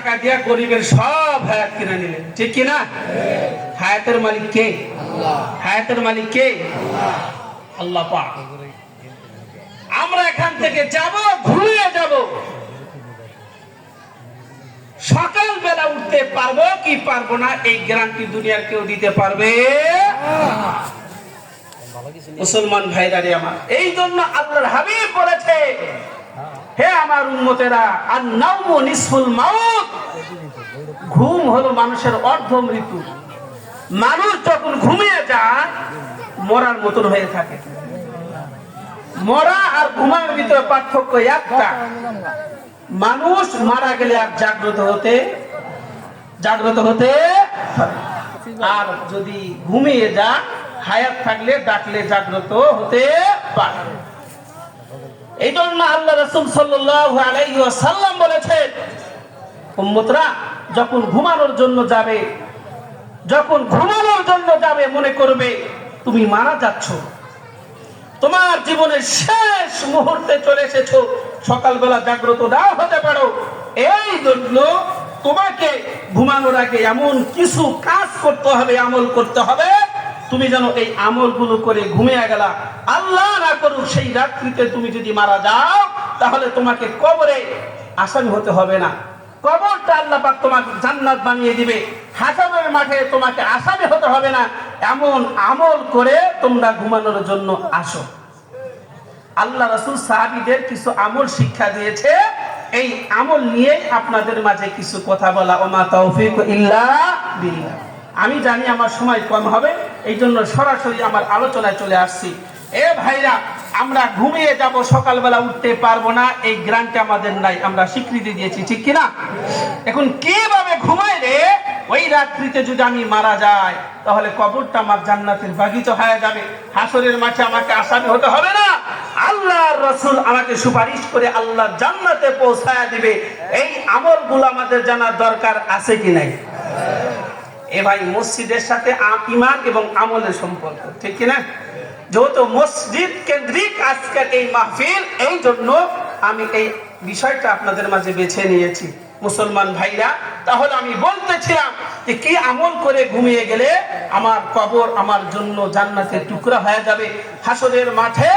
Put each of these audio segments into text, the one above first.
টাকা দিয়ে গরিবের সব হায়াত কিনে নিলেন, ঠিক কিনা? হায়াতের মালিক কে? হায়াতের মালিক কে? আল্লাহ পাক। আমরা এখান থেকে যাব, ঘুমিয়ে যাব, সকাল বেলা উঠতে পারবো কি পারবো না এই গ্যারান্টি দুনিয়ার কেউ দিতে পারবে? মুসলমান ভাইরা রে আমার, এই জন্য আল্লাহর হাবিব বলেছে, হে আমার উম্মতেরা, আন-নাওমু নিসফুল মাউত, ঘুম হলো মানুষের অর্ধ মৃত্যু। মানুষ যখন ঘুমিয়ে যায় মরার মতন হয়ে থাকে। মরা আর ঘুমার ভিতরে পার্থক্য একটা, মানুষ মারা গেলে আর জাগ্রত হতে আর যদি ঘুমিয়ে যায় হায়াত থাকলে ডাকলে জাগ্রত হতে পারে। এই জন্য আল্লাহ রাসূল সাল্লাল্লাহু আলাইহি ওয়াসাল্লাম বলেছেন, উম্মতরা যখন ঘুমানোর জন্য যাবে মনে করবে তুমি মারা যাচ্ছ, তোমার জীবনের শেষ মুহূর্তে চলে এসেছো, সকালবেলা জাগ্রত নাও হতে পারো। এই জন্য তোমাকে ঘুমানোর আগে এমন কিছু কাজ করতে হবে, আমল করতে হবে, তুমি যেন এই আমলগুলো করে ঘুমিয়ে গেলা। আল্লাহ না করুক সেই রাত্রিতে তুমি যদি মারা যাও, তাহলে তোমাকে কবরে আসামি হতে হবে না, কবরটা আল্লাহ পাক তোমাকে জান্নাত বানিয়ে দিবে। হাসরের মাঠে তোমাকে আসামি হতে হবে না। এমন আমল করে তোমরা ঘুমানোর জন্য আসো। আল্লাহ রাসূল সাহাবীদের কিছু আমল শিক্ষা দিয়েছে, এই আমল নিয়ে আপনাদের মাঝে কিছু কথা বলা। ওমা তাওফীক ইল্লা বিল্লাহ। আমি জানি আমার সময় কম হবে, এই জন্য সরাসরি আমার আলোচনায় চলে আসছি। এ ভাইরা, আমরা ঘুমিয়ে যাব, সকালবেলা উঠতে পারবো না, এই গ্যারান্টি আমাদের নাই, আমরা স্বীকৃতি দিয়েছি, ঠিক কিনা? এখন কিভাবে ঘুমাইলে ওই রাত্রিতে যদি আমি মারা যাই, তাহলে কবরটা আমার জান্নাতের বাগিচা হয়ে যাবে, হাসরের মাঠে আমাকে আসামি হতে হবে না, আল্লাহর রাসূল আমাকে সুপারিশ করে আল্লাহ জান্নাতে পৌঁছায়া দিবে। এই আমলগুলো আমাদের জানার দরকার আছে কি নাই? এ ভাই, মসজিদের সাথে ঈমান এবং আমলের সম্পর্ক, ঠিক কিনা? যেহেতু মসজিদ কেন্দ্রিক আজকের এই মাহফিল, এই জন্য আমি এই বিষয়টা আপনাদের মাঝে বেছে নিয়েছি। মুসলমান ভাইরা, তাহলে আমি বলতেছিলাম যে কি আমল করে ঘুমিয়ে গেলে আমার কবর আমার জন্য জান্নাতের টুকরা হয়ে যাবে, হাসরের মাঠে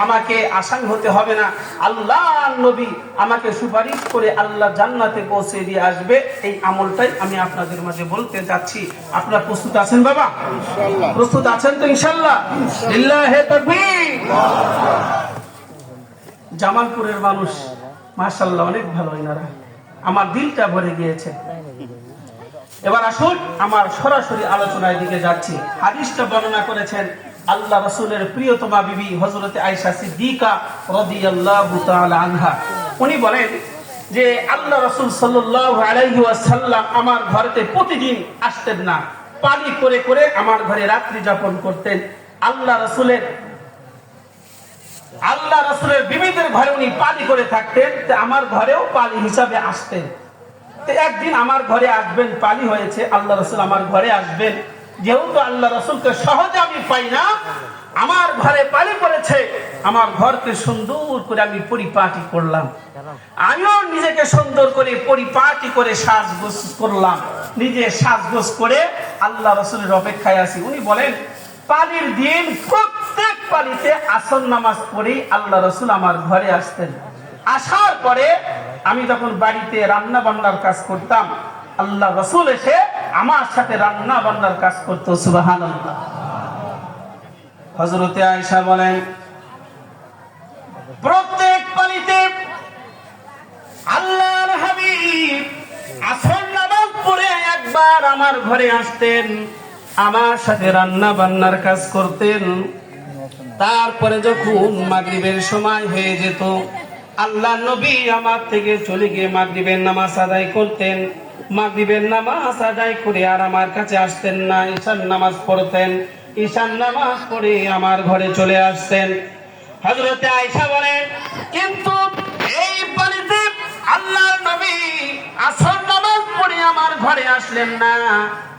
আমাকে আসামি হতে হবে না, আল্লাহর নবী আমাকে সুপারিশ করে আল্লাহ জান্নাতে পৌঁছে দিয়ে আসবে। এই আমলটাই আমি আপনাদের মাঝে বলতে যাচ্ছি। আপনারা প্রস্তুত আছেন বাবা? ইনশাআল্লাহ। প্রস্তুত আছেন তো ইনশাআল্লাহ? লিল্লাহি তাকবীর। জামালপুরের মানুষ মাশাআল্লাহ অনেক ভালো, এনারা আমার দিলটা ভরে গিয়েছে। এবার আসুন আমার সরাসরি আলোচনার দিকে যাচ্ছি। হাদিসটা বর্ণনা করেছেন আল্লাহ রাসূলের প্রিয়তমা বিবি হযরতে আয়েশা সিদ্দিকা রাদিয়াল্লাহু তাআলা আনহা। উনি বলেন যে আল্লাহ রাসূল সাল্লাল্লাহু আলাইহি ওয়াসাল্লাম আমার ঘরেতে প্রতিদিন আসতেন না, পালি করে করে আমার ঘরে রাত্রি যাপন করতেন। আল্লাহ রাসূলের বিবিদের ঘরে উনি পালি করে থাকতেন, আমার ঘরেও পালি হিসাবে আসতেন। একদিন আমার ঘরে আসবেন, পালি হয়েছে, আল্লাহ রাসূল আমার ঘরে আসবেন। যেহেতু আল্লাহ রাসূলকে সহজে আমি পাই না, আমার ঘরে পালি পড়েছে, আমার ঘরকে সুন্দর করে আমি পরিপাটি করলাম, আমিও নিজেকে সুন্দর করে পরিপাটি করে সাজগোজ করলাম, নিজে সাজগোজ করে আল্লাহ রাসূলের অপেক্ষায় আছি। উনি বলেন পালির দিন প্রত্যেক পালিতে আসর নামাজ পড়ে আল্লাহ রাসূল আমার ঘরে আসতেন। আসার পরে আমি যখন বাড়িতে রান্না বান্নার কাজ করতাম, আল্লাহ রাসূল এসে আমার সাথে রান্না বান্নার কাজ করতো। সুবহানাল্লাহ। হযরতে আয়েশা বলেন প্রত্যেক পালিতে আল্লাহর হাবিব আসর নামাজ পড়ে একবার আমার ঘরে আসতেন, আমার সাথে রান্না বান্নার কাজ করতেন। তারপরে যখন মাগরিবের সময় হয়ে যেত, আল্লাহ নবী আমার থেকে চলে গিয়ে মাগরিবের নামাজ আদায় করতেন। মাগরিবের নামাজ আদায় করে আর আমার কাছে আসতেন না, ঈশার নামাজ পড়তেন। ঈশার নামাজ পড়ে আমার ঘরে চলে আসতেন। হযরতে আয়েশা বলেন কিন্তু এই পালিতে আল্লাহর নবী আসর নামাজ পড়ে আমার ঘরে আসলেন না,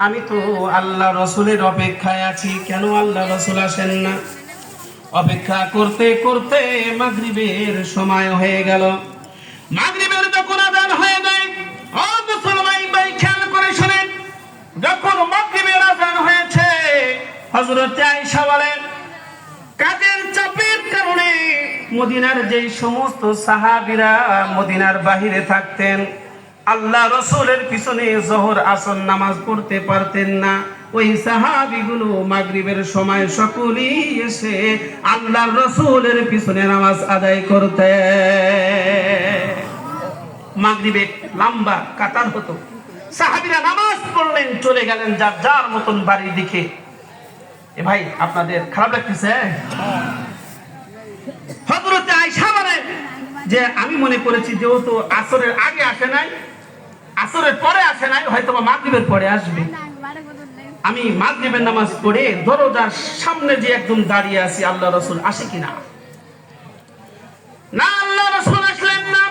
আমি তো আল্লাহ রাসূলের অপেক্ষায় আছি, কেন আল্লাহ রাসূল আসেন না? অপেক্ষা করতে করতে মাগরিবের সময় হয়ে গেল। মাগরিবের যখন আযান হয়ে যায়, হযরত আয়েশা বলেন কাজের চাপের কারণে মদিনার যেই সমস্ত সাহাবীরা মদিনার বাহিরে থাকতেন, আল্লাহ রাসূলের পিছনে যোহর আসর নামাজ পড়তে পারতেন না। ওই সাহাবীগুলো মাগরিবের সময় সকলেই এসে আল্লাহর রাসূলের পিছনে নামাজ আদায় করতেন। মাগরিবে লম্বা কাতার হতো, সাহাবীরা নামাজ পড়লেন, চলে গেলেন যার যার মতন বাড়ির দিকে। এ ভাই আপনাদের খারাপ লাগতেছে? হযরত আয়েশা বলেন যে আমি মনে করেছি যেহেতু আসরের আগে আসে নাই, আসরের পরে আসে নাই, হয়তো মাগরিবের পরে আসবে। আমি মাগরিবের নামাজ পড়ে দরজার সামনে যে একদম দাঁড়িয়ে আছি আল্লাহ রাসূল আসে কিনা। না, আল্লাহ রাসূল আসলেন না।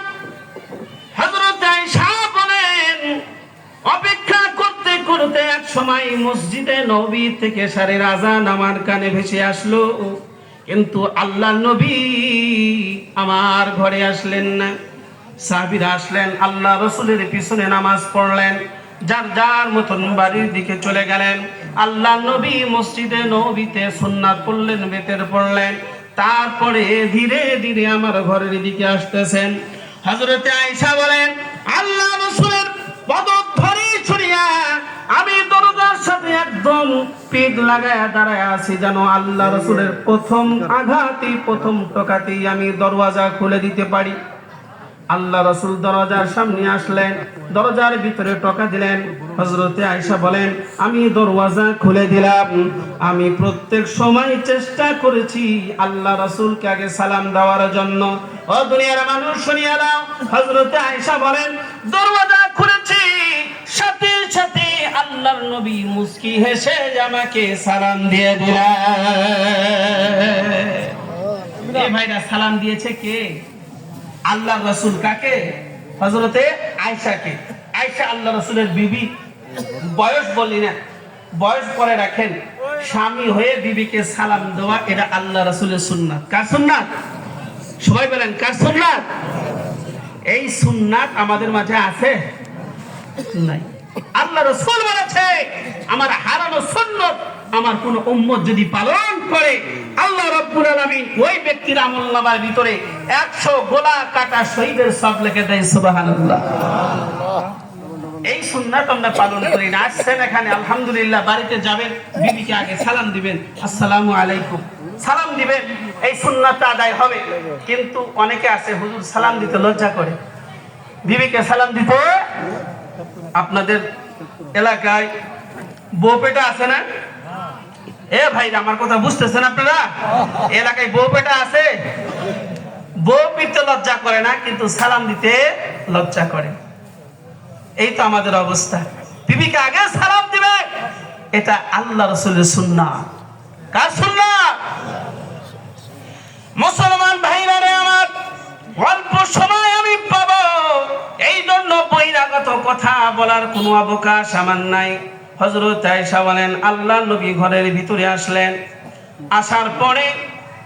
হযরত আয়েশা বলেন অপেক্ষা করতে করতে এক সময় মসজিদে নববী থেকে শারের আযান আমার কানে ভেসে আসলো, কিন্তু আল্লাহ নবী আমার ঘরে আসলেন না। সাহাবীরা আসলেন, আল্লাহ রাসূলের পিছনে নামাজ পড়লেন, যার যার মতন বাড়ির দিকে চলে গেলেন। আল্লাহ নবী মসজিদে নববীতে সুন্নাত পড়লেন, বেতের পড়লেন, তারপরে ধীরে ধীরে আমার ঘরের দিকে আসতেছেন। হযরত আয়েশা বলেন আল্লাহ রাসূলের পদধূলি ছুঁইয়া আমি দরজার সাথে একদম পিঠ লাগায়া দাঁড়ায় আছি, যেন আল্লাহ রাসূলের প্রথম আঘাতই প্রথম টোকাতেই আমি দরওয়াজা খুলে দিতে পারি। আল্লাহ রাসূল দরজার সামনে আসলেন, দরজার ভিতরে টোকা দিলেন। হযরত আয়েশা বলেন আমি দরওয়াজা খুলে দিলাম। আমি প্রত্যেক সময় চেষ্টা করেছি আল্লাহ রাসূলকে আগে সালাম দেওয়ার জন্য। ও দুনিয়ার মানুষ শুনিয়া নাও, হযরত আয়েশা বলেন দরওয়াজা খুলেছি, সাথে সাথে আল্লাহর নবী মুস্কি হেসে আমাকে সালাম দিয়ে দিলেন। এই ভাইরা সালাম দিয়েছে কে? আল্লাহ রাসূল। কাকে? হযরতে আয়েশাকে। আয়েশা আল্লাহ রাসূলের বিবি। বয়স বলি না, বয়স পরে রাখেন। স্বামী হয়ে বিবিকে সালাম দেওয়া এটা আল্লাহ রাসূলের সুন্নাত। কার সুন্নাত? সবাই বলেন কার সুন্নাত? এই সুন্নাত আমাদের মাঝে আছে নাই? আল্লাহ রাসূল বলেছে আমার হারানো সুন্নাত আমার কোন উম্মত যদি পালন করে আল্লাহ রাব্বুল আলামিন ওই ব্যক্তির আমলনামার ভিতরে 100 গোলা কাটা শহীদের সওয়াব লিখে দেয়। সুবহানাল্লাহ। এই সুন্নাত আমরা পালন করি না। আসছেন এখানে আলহামদুলিল্লাহ, বাড়িতে যাবেন, বিবিকে আগে সালাম দিবেন, আসসালামু আলাইকুম সালাম দিবেন, এই সুন্নাতটা আদায় হবে। কিন্তু অনেকে আছে হুজুর সালাম দিতে লজ্জা করে, বিবিকে সালাম দিতে। আপনাদের এলাকায় বউ পেটা আছে না? এ ভাই আমার কথা বুঝতেছেন আপনারা? এলাকায় বউ পেটা আছে, বউ পিতে লজ্জা করে না, কিন্তু সালাম দিতে লজ্জা করে। এই তো আমাদের অবস্থা। বিবিকে আগে সালাম দিবে, এটা আল্লাহ রাসূলের সুন্নাত। কার সুন্নাত? মুসলমান ভাইরা রে আমার, অল্প সময় আমি পাবো, এই জন্য বহিরাগত কথা বলার কোনো অবকাশ আমার নাই। হযরত আয়েশা বলেন আল্লাহ নবী ঘরের ভিতরে আসলেন, আসার পরে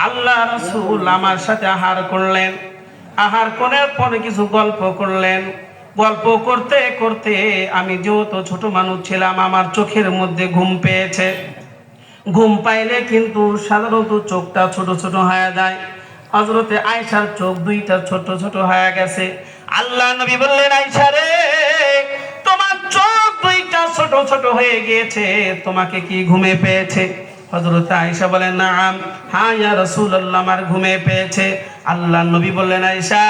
আল্লাহ রাসূল আমার সাথে আহার করলেন। আহার করার পরে কিছু গল্প করলেন। গল্প করতে করতে আমি যেহেতু ছোট মানুষ ছিলাম, আমার চোখের মধ্যে ঘুম পেয়েছে। ঘুম পাইলে কিন্তু সাধারণত চোখটা ছোট ছোট হয়ে যায়। হযরতে আয়েশার চোখ দুইটা ছোট ছোট হয়ে গেছে। আল্লাহ নবী বললেন আয়েশা রে, তোমার চোখ দুইটা ছোট ছোট হয়ে গিয়েছে, তোমাকে কি ঘুমে পেয়েছে? হযরত আয়েশা বলেন নাম, হ্যাঁ ইয়া রাসূলুল্লাহ আমার ঘুমে পেয়েছে। আল্লাহ নবী বললেন আয়েশা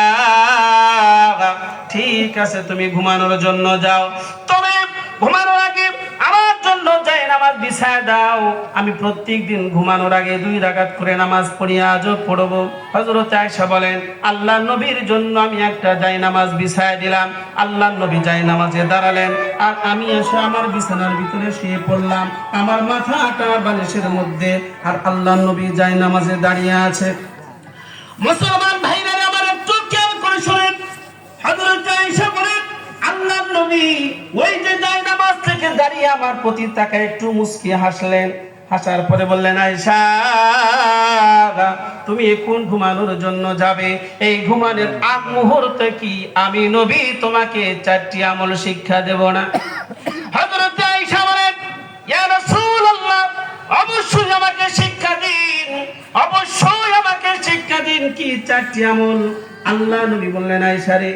ঠিক আছে, তুমি ঘুমানোর জন্য যাও, তবে ঘুমানোর আগে আমার জন্য জায়নামাজ বিছায় দাও। আমি প্রত্যেকদিন ঘুমানোর আগে 2 রাকাত করে নামাজ পড়ি, আজও পড়ব। হযরত আয়েশা বলেন আল্লাহ নবীর জন্য আমি একটা জায়নামাজ বিছায় দিলাম। আল্লাহ নবী জায়নামাজে দাঁড়ালেন, আর আমি এসে আমার বিছানার ভিতরে শুয়ে পড়লাম, আমার মাথাটা বালিশের মধ্যে, আর আল্লাহ নবী জায়নামাজে দাঁড়িয়ে আছে। মুসলমান ভাইরা আমার একটু খেয়াল করে শুনেন। হযরত আয়েশা বলেন আল্লাহ নবী ওই যে জায়নামাজ থেকে দাঁড়িয়ে আমার প্রতি তাকায় একটু মুস্কি হাসলেন। হাসার পরে বললেন আয়েশা তুমি এখন ঘুমানোর জন্য যাবে, এই ঘুমানোর আগ মুহূর্তে কি আমি নবী তোমাকে 4টি আমল শিক্ষা দেব না? হযরত আয়েশা বলেন ইয়া রাসূলুল্লাহ অবশ্যই কি 4টি আমল? আল্লাহ নবী বললেন, আয়েশা রে,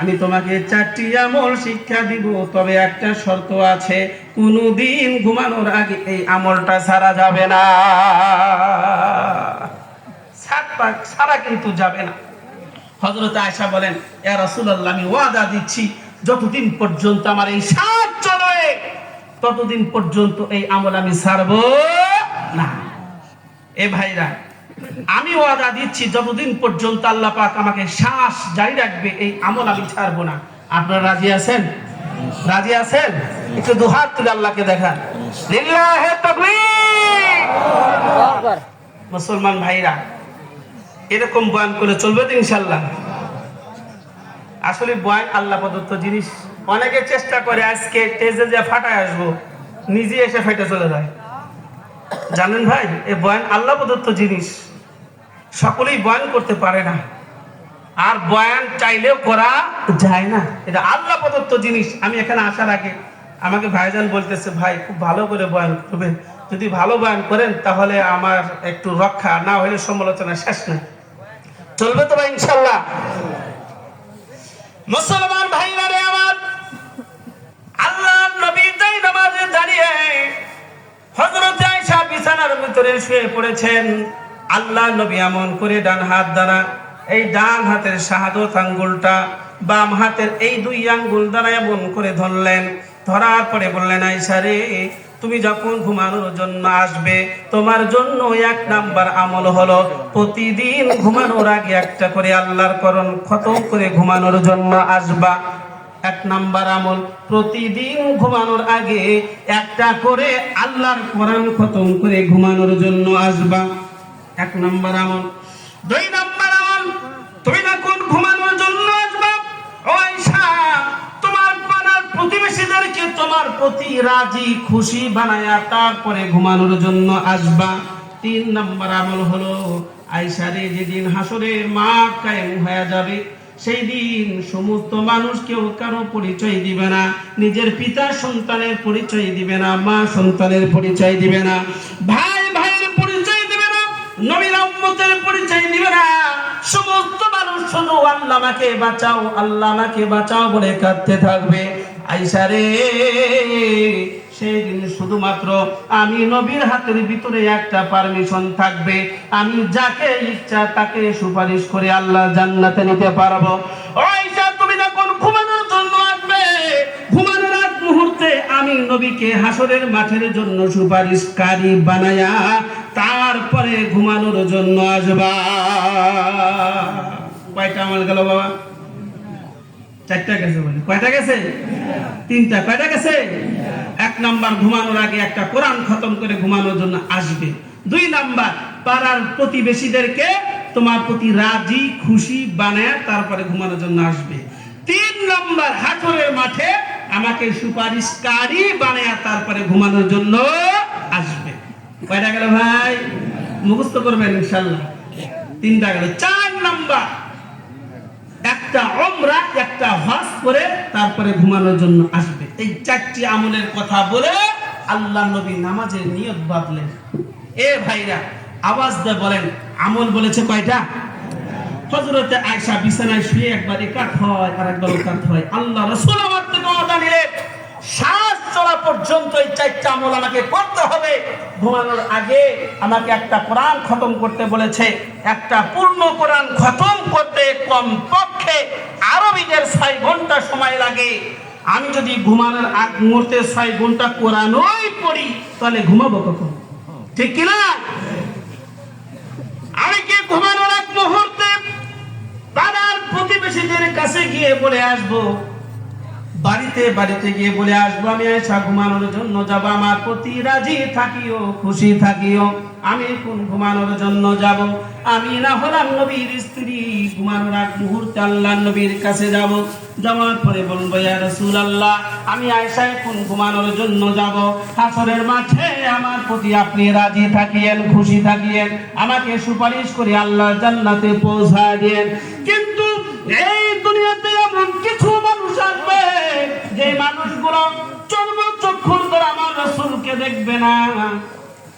আমি তোমাকে 4টি আমল শিক্ষা দিব, তবে একটা শর্ত আছে, কোনদিন ঘুমানোর আগে এই আমলটা ছাড়া যাবে না। সারা কিন্তু যাবে না। হযরত আয়েশা বলেন, ইয়া রাসূলুল্লাহ, আমি ওয়াদা দিচ্ছি যতদিন পর্যন্ত আমার এই শ্বাস চলে ততদিন পর্যন্ত এই আমল আমি ছাড়বো না। এ ভাইরা, আমি ওয়াদা দিচ্ছি যতদিন পর্যন্ত আল্লাহ পাক আমাকে শ্বাস জারি রাখবে এই আমল আমি ছাড়বো না। আপনারা রাজি আছেন? রাজি আছেন? একটু দুহাত তুলে আল্লাহকে দেখান। লিল্লাহি তাকবীর। মুসলমান ভাইরা, এরকম বয়ান করে চলবে তো ইনশাআল্লাহ? আসলে বয়ান আল্লাহ প্রদত্ত জিনিস। অনেকে চেষ্টা করে আজকে স্টেজে যে ফাটায় আসবো, নিজে এসে ফাইটে চলে যায়। জানেন ভাই, এই বয়ান আল্লাহ প্রদত্ত জিনিস, সকলেই বয়ান করতে পারে না, আর বয়ান চাইলেও করা যায় না। এটা আল্লাহ প্রদত্ত জিনিস। আমি এখানে আসার আগে আমাকে ভাইজান বলতেছে, ভাই খুব ভালো করে বয়ান করবেন, যদি ভালো বয়ান করেন তাহলে আমার একটু রক্ষা, না হলে সমালোচনা শেষ নাই। চলবে তো ভাই ইনশাআল্লাহ? মুসলমান ভাইরা রে আমার, আল্লাহর নবী তাই নামাজে দাঁড়িয়ে হযরত আয়েশা বিছানার ভিতরে শুয়ে পড়েছেন। আল্লাহর নবী এমন করে ডান হাত দ্বারা এই ডান হাতের শাহাদত আঙ্গুলটা বাম হাতের এই 2 আঙ্গুল দ্বারা এমন করে ধরলেন। ধরার পরে বললেন, আয়েশা রে, তুমি যখন ঘুমানোর জন্য আসবে, তোমার জন্য 1 নাম্বার আমল হলো প্রতিদিন ঘুমানোর আগে একটা করে আল্লাহর কোরআন খতম করে ঘুমানোর জন্য আসবা। 1 নাম্বার আমল, প্রতিদিন ঘুমানোর আগে একটা করে আল্লাহর কোরআন খতম করে ঘুমানোর জন্য আসবা। 1 নাম্বার আমল। 2 নাম্বার আমল, তুমি যখন ঘুমানোর জন্য আসবা, ও আয়েশা, তোমার পাড়ার প্রতিবেশীদেরকে তোমার প্রতি রাজি খুশি বানায়া তারপরে ঘুমানোর জন্য আসবা। 3 নাম্বার আমল হলো, আয়েশা রে, যেদিন হাসরের মাঠ কায়েম হয়ে যাবে, সেই দিন সমস্ত মানুষ কেউ কারো পরিচয় দিবে না, নিজের পিতা সন্তানের পরিচয় দিবে না, মা সন্তানের পরিচয় দিবে না, ভাই ভাইয়ের পরিচয় দিবে না, নবীর উম্মতের পরিচয় দিবে না। সমস্ত মানুষ শুধু আল্লাহ আমাকে বাঁচাও, আল্লাহ আমাকে বাঁচাও বলে কাঁদতে থাকবে। আয়েশা রে, সেই দিন শুধুমাত্র আমি নবীর হাতের ভিতরে একটা পারমিশন থাকবে, আমি যাকে ইচ্ছা তাকে সুপারিশ করে আল্লাহ জান্নাতে নিতে পারবো। আয়েশা, তুমি যখন ঘুমানোর জন্য আসবে, ঘুমানোর আগ মুহূর্তে আমি নবীকে হাসরের মাঠের জন্য সুপারিশকারী বানায়া তারপরে ঘুমানোর জন্য আসবা। কয়টা আমল গেল বাবা? 4টা গেছে। বলে কয়টা গেছে? 3টা। কয়টা গেছে? 1 নাম্বার, ঘুমানোর আগে একটা কোরআন খতম করে ঘুমানোর জন্য আসবে। 2 নাম্বার, পাড়ার প্রতিবেশীদেরকে তোমার প্রতি রাজি খুশি বানায় তারপরে ঘুমানোর জন্য আসবে। 3 নাম্বার, হাসরের মাঠে আমাকে সুপারিশকারী বানায় তারপরে ঘুমানোর জন্য আসবে। কয়টা গেল ভাই? মুখস্থ করবেন ইনশাআল্লাহ। 3টা গেল। 4 নাম্বার, একটা উমরা, একটা হজ করে তারপরে ঘুমানোর জন্য আসবে। এই 4টি আমলের কথা বলে আল্লাহ নবী নামাজের নিয়ত বাঁধলেন। এ ভাইরা, আওয়াজ দিয়ে বলেন, আমল বলেছে কয়টা? হযরত আয়েশা বিছানায় শুয়ে একবার একাত হয় আর একবার ওকাত হয়। আল্লাহ রাসূল আমার থেকে ওয়াদা নিলেন, শ্বাস চলা পর্যন্ত এই 4টা আমল আমাকে করতে হবে। ঘুমানোর আগে আমাকে একটা কোরআন খতম করতে বলেছে। একটা পূর্ণ কোরআন খতম করতে কমপক্ষে আরবিদের 6 ঘন্টা সময় লাগে। আমি যদি ঘুমানোর আগ মুহূর্তে 6 ঘন্টা কোরআনই পড়ি, তাহলে ঘুমাবো কখন? ঠিক কিনা? আমি কি ঘুমানোর আগ মুহূর্তে পাড়ার প্রতিবেশীদের কাছে গিয়ে বলে আসবো, বাড়িতে বাড়িতে গিয়ে বলে আসবো, আমি আয়েশা ঘুমানোর জন্য যাব, আমার প্রতি রাজি থাকিও, খুশি থাকিও, আমি এখন ঘুমানোর জন্য যাব। আমি না হলাম নবীর স্ত্রী, ঘুমানোর আগ মুহূর্তে আল্লাহর নবীর কাছে যাব। যাওয়ার পরে বলবো, ইয়া রাসূলুল্লাহ, আমি আয়েশা এখন ঘুমানোর জন্য যাব, হাসরের মাঠে আমার প্রতি আপনি রাজি থাকিয়েন, খুশি থাকিয়েন, আমাকে সুপারিশ করে আল্লাহ জান্নাতে পৌঁছায় দেন। কিন্তু এই দুনিয়াতে এমন কিছু মানুষ আসবে যে মানুষগুলো চর্মচক্ষুর দ্বারা আমার রাসূলকে দেখবে না,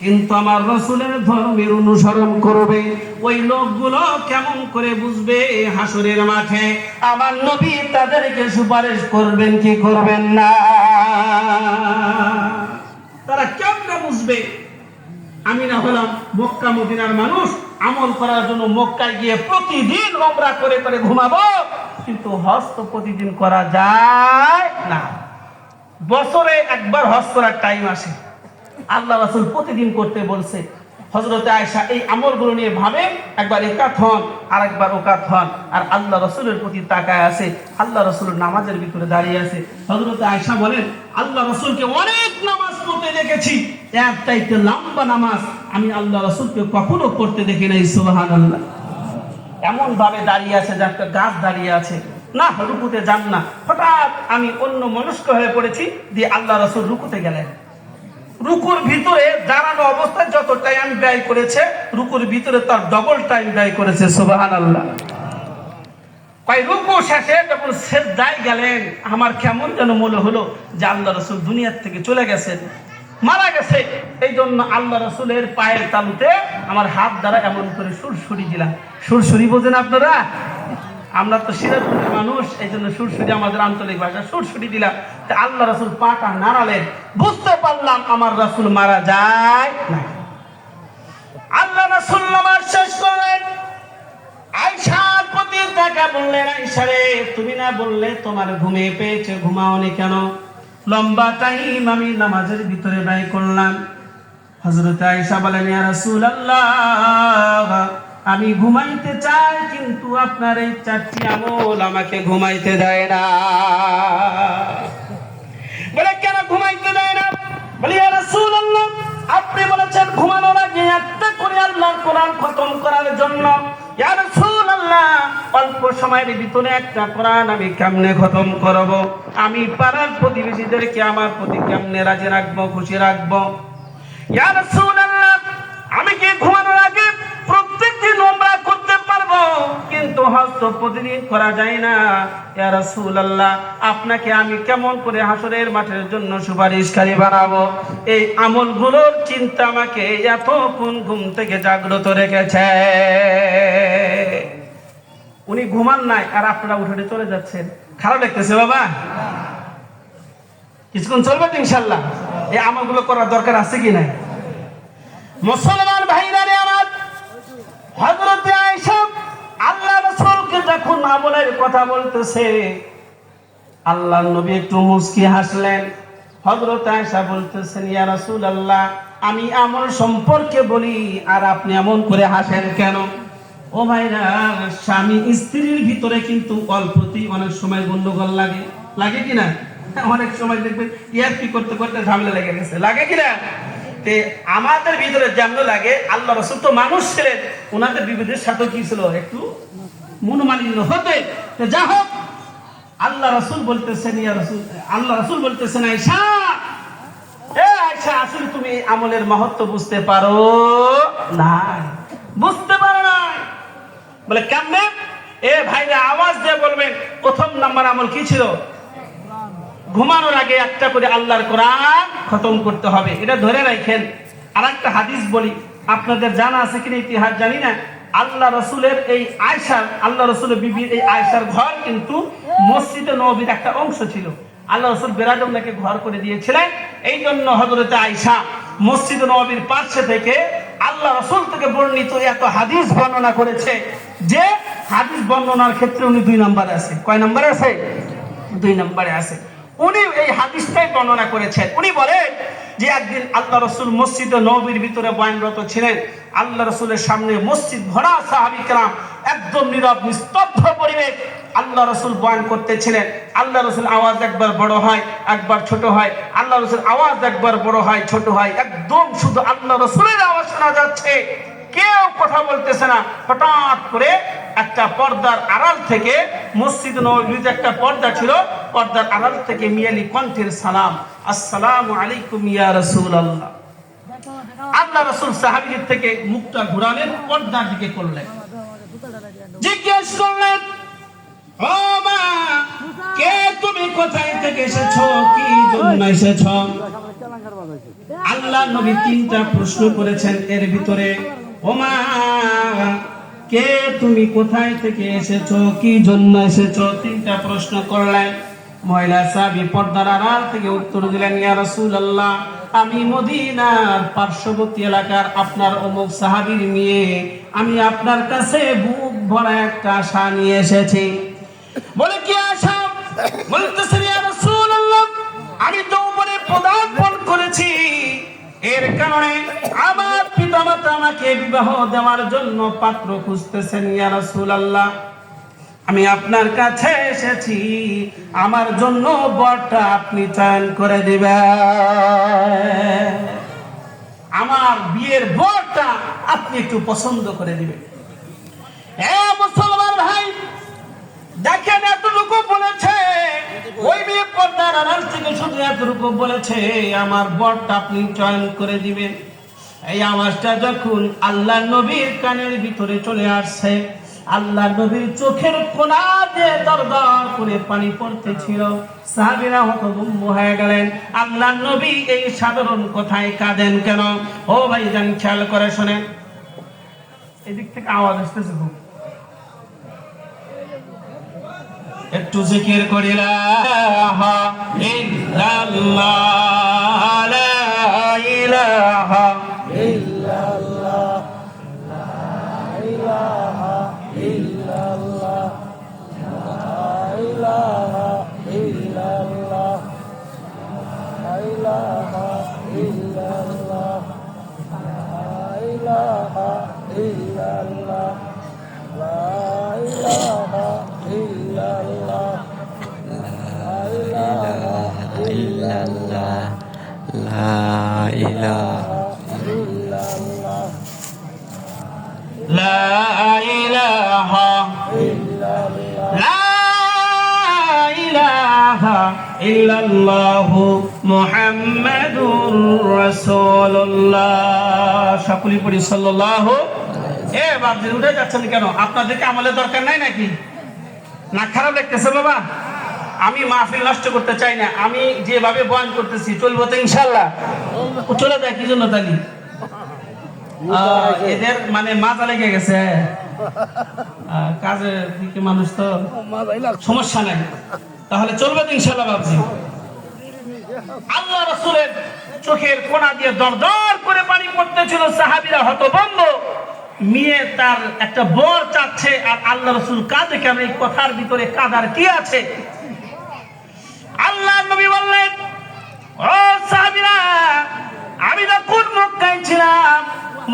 কিন্তু আমার রাসূলের ধর্মের অনুসরণ করবে। ওই লোকগুলো কেমন করে বুঝবে হাসরের মাঠে আমার নবী তাদেরকে সুপারিশ করবেন কি করবেন না? তারা কেমনে বুঝবে? আমি না হলাম মক্কা মদিনার মানুষ, আমল করার জন্য মক্কায় গিয়ে প্রতিদিন উমরা করে করে ঘুমাবো, কিন্তু হজ তো প্রতিদিন করা যায় না। বছরে একবার হজ করার টাইম আসে, আল্লাহ রাসূল প্রতিদিন করতে বলছে। হযরতে আয়েশা এই আমলগুলো নিয়ে ভাবে, একবার একাত হন আর একবার ওকাত হন, আর আল্লাহ রাসূলের প্রতি তাকায় আছে। আল্লাহ রাসূল নামাজের ভিতরে দাঁড়িয়ে আছে। হযরতে আয়েশা বলেন, আল্লাহ রাসূলকে অনেক নামাজ পড়তে দেখেছি, এর চাইতে লম্বা নামাজ আমি আল্লাহ রাসূলকে কখনো পড়তে দেখি নাই। সুবহানাল্লাহ। এমন ভাবে দাঁড়িয়ে আছে যে একটা গাছ দাঁড়িয়ে আছে, না রুকুতে যান না। হঠাৎ আমি অন্য মনস্ক হয়ে পড়েছি, দিয়ে আল্লাহ রাসূল রুকুতে গেলেন। রুকুর ভিতরে দাঁড়ানো অবস্থায় যত টাইম ব্যয় করেছে, রুকুর ভিতরে তার ডবল টাইম ব্যয় করেছে। সুবহানাল্লাহ। কয় রুকু শেষে যখন সিজদায় গেলেন, আমার কেমন যেন মনে হলো যে আল্লাহ রাসূল দুনিয়ার থেকে চলে গেছেন, মারা গেছে। এই জন্য আল্লাহ রাসূলের পায়ের তালুতে আমার হাত দ্বারা এমন করে সুরসুরি দিলাম। সুরসুরি বোঝেন আপনারা? আমরা তো সিরাজগঞ্জের মানুষ, এই জন্য সুরসুরি আমাদের আঞ্চলিক ভাষা। সুরসুরি দিলাম, আল্লাহ রাসূল পাটা নাড়ালেন, বুঝতে পারলাম আমার রাসূল মারা যায় না। আল্লাহ রাসূল নামাজ শেষ করলেন, আয়েশার প্রতি তাকা বললেন, আয়েশা রে, তুমি না বললে তোমার ঘুমে পেয়েছে, ঘুমাওনি কেন? লম্বা টাইম আমি নামাজের ভিতরে ব্যয় করলাম। হযরত আয়েশা বলেন, ইয়া রাসূলুল্লাহ, আমি ঘুমাইতে চাই, কিন্তু আপনার এই চারটি আমল আমাকে ঘুমাইতে দেয় না। বলে, কেন ঘুমাইতে দেয় না? বলে, ইয়া রাসূলুল্লাহ, আপনি বলেছেন ঘুমানোর আগে একটা করে আল্লাহর কোরআন খতম করার জন্য। ইয়া রাসূলুল্লাহ, অল্প সময়ের ভিতরে একটা কোরআন আমি কেমনে খতম করব? আমি পাড়ার প্রতিবেশীদেরকে আমার প্রতি কেমনে রাজি রাখবো, খুশি রাখবো? ইয়া রাসূলুল্লাহ, আমি কি ঘুমানোর আগে প্রত্যেকদিন উমরা করতে পারবো, কিন্তু হজ তো প্রতিদিন করা যায় না। ইয়া রাসূলুল্লাহ, আপনাকে আমি কেমন করে হাসরের মাঠের জন্য সুপারিশকারী বানাবো? এই আমলগুলোর চিন্তা আমাকে এতক্ষণ ঘুম থেকে জাগ্রত রেখেছে। উনি ঘুমান নাই, আর আপনারা উঠে চলে যাচ্ছেন। খারাপ লাগতেছে বাবা? কিছুক্ষণ চলবে তো ইনশাআল্লাহ। এই আমলগুলো করার দরকার আছে কি নাই? মুসলমান ভাইরা রে আমার, হযরতে আয়েশা আল্লাহ রাসূলকে যখন আমলের কথা বলতেছে, আল্লাহর নবী একটু মুস্কি হাসলেন। হযরতে আয়েশা বলতেছেন, ইয়া রাসূলুল্লাহ, আমি আমল সম্পর্কে বলি আর আপনি এমন করে হাসেন কেন? ও ভাইরা, স্বামী স্ত্রীর ভিতরে কিন্তু অল্পতেই অনেক সময় গন্ডগোল লাগে, লাগে কিনা? অনেক সময় দেখবেন ইয়ারকি করতে করতে ঝামেলা লেগে গেছে, লাগে কিনা? আমাদের ভিতরে যেমন লাগে, আল্লাহ রাসূল তো মানুষ ছিলেন, ওনাদের বিবিদের সাথে কি ছিল, একটু মনোমালিন্য হতে। যা হোক, আল্লাহ রাসূল বলতেছেন, ইয়া রাসূল, আল্লাহ রাসূল বলতেছেন, আয়েশা, এ আয়েশা, আসলে তুমি আমলের মাহাত্ম্য বুঝতে পারো না, বুঝতে পারো না। বলে, কেমনে? এ ভাইরা, আওয়াজ দিয়ে বলবেন, প্রথম নাম্বার আমল কি ছিল? ঘুমানোর আগে একটা করে আল্লাহর কোরআন খতম করতে হবে। এটা ধরে রাখেন। আর একটা হাদিস বলি, আপনাদের জানা আছে কিনা ইতিহাস জানি না। আল্লাহ রাসূলের এই আয়েশা, আল্লাহ রাসূলের বিবি এই আয়েশার ঘর কিন্তু মসজিদে নববীর একটা অংশ ছিল। আল্লাহ রাসূল বেরাদুল্লাহকে ঘর করে দিয়েছিলেন। এই জন্য হযরতে আয়েশা মসজিদে নববীর পাশে থেকে আল্লাহ রাসূল থেকে বর্ণিত এত হাদিস বর্ণনা করেছে যে হাদিস বর্ণনার ক্ষেত্রে উনি 2 নম্বরে আছে। কয় নম্বরে আছে? 2 নম্বরে আছে। উনি এই হাদিসটাই বর্ণনা করেছেন। উনি বলেন যে একদিন আল্লাহ রাসূল মসজিদে নববীর ভিতরে বয়ানরত ছিলেন। আল্লাহ রাসূলের সামনে মসজিদ ভরা সাহাবী কেরাম, একদম নীরব নিস্তব্ধ পরিবেশ। আল্লাহ রাসূল বয়ান করতেছিলেন। আল্লাহ রাসূল আওয়াজ একবার বড় হয়, একবার ছোট হয়। আল্লাহ রাসূল আওয়াজ একবার বড় হয়, ছোট হয়। একদম শুধু আল্লাহ রাসূলের আওয়াজ শোনা যাচ্ছে, কেউ কথা বলতেছে না। হঠাৎ করে একটা পর্দার আড়াল থেকে, মসজিদ নববীতে একটা পর্দা ছিল, পর্দার আড়াল থেকে মিয়ালি কণ্ঠের সালাম, আসসালামু আলাইকুম ইয়া রাসূলুল্লাহ। আল্লাহ রাসূল সাহাবীদের থেকে মুখটা ঘুরালেন, পর্দার দিকে করলেন, জিজ্ঞেস করলেন, ও মা, কে তুমি? কোথায় থেকে এসেছো? কি জন্য এসেছো? আল্লাহ নবী তিনটা প্রশ্ন করেছেন, এর ভিতরে ওমা কে তুমি, কোথায় থেকে এসেছো, কি জন্য এসেছো, তিনটা প্রশ্ন করলেন। মহিলা সাহাবী পর্দার আড়াল থেকে উত্তর দিলেন, ইয়া রাসূলুল্লাহ, আমি মদিনার পার্শ্ববর্তী এলাকার আপনার অমুক সাহাবীর মেয়ে, আমি আপনার কাছে বুক ভরা একটা আশা নিয়ে এসেছি। বলে কি আশা? বলতেছেন, ইয়া রাসূলুল্লাহ, আমি তো উপরে পদার্পণ করেছি, এর কারণে আমার পিতামাতা আমাকে বিবাহ দেওয়ার জন্য পাত্র খুঁজতেছেন। ইয়া রাসূলুল্লাহ, আমি আপনার কাছে এসেছি, আমার জন্য বরটা আপনি চয়ন করে দিবেন, আমার বিয়ের বরটা আপনি একটু পছন্দ করে দিবেন। মুসলমান ভাই দেখেন, এতটুকু বলেছে, ওই মেয়ে পর্দার আড়াল থেকে শুধু এতটুকু বলেছে, আমার বরটা আপনি চয়ন করে দিবেন। এই আওয়াজটা যখন আল্লাহ নবীর কানের ভিতরে চলে আসছে, আল্লাহ নবীর চোখের কোণা দিয়ে দরদর করে পানি পড়তেছিল। সাহাবীরা হতভম্ব হয়ে গেলেন, আল্লাহ নবী এই সাধারণ কথায় কাঁদেন কেন? ও ভাইজান, খেয়াল করে শোনেন, এদিক থেকে আওয়াজ আসতেছে খুব, একটু জিকির করি, লা ইলাহা ইল্লাল্লাহ, লা ইলাহা ইল্লাল্লাহ, লা ইলাহা ইল্লাল্লাহ, লা ইলাহা ইল্লাল্লাহ, লা ইলাহা ইল্লাল্লাহ, লা ইলাহা ইল্লাল্লাহ, লা ইলাহা ইল্লাল্লাহ, লা ইলাহা ইল্লাল্লাহ, লা ইলাহা ইল্লাল্লাহ, মুহাম্মাদুর রাসূলুল্লাহ। সকলেই পড়ি সাল্লাল্লাহু। বাপজি উঠে যাচ্ছেন কেন? আপনাদেরকে আমলের দরকার নাই নাকি? না খারাপ লাগতেছে বাবা? আমি মাহফিল নষ্ট করতে চাই না, আমি যেভাবে বয়ান করতেছি চলবো তো ইনশাআল্লাহ? চলে যায় কি জন্য তালি? এদের মানে মাজা লেগে গেছে, কাজের দিকে মানুষ তো, সমস্যা নাই, তাহলে চলবে তো ইনশাআল্লাহ বাপজি। আল্লাহ রাসূলের চোখের কোণা দিয়ে দরদর করে পানি পড়তেছিল, সাহাবীরা হতভম্ব, মেয়ে তার একটা বর চাচ্ছে আর আল্লাহ রাসূল কাঁদে কেন? এই কথার ভিতরে কাঁদার কি আছে? আল্লাহ নবী বললেন, ও সাহাবীরা, আমি যখন মক্কায় ছিলাম,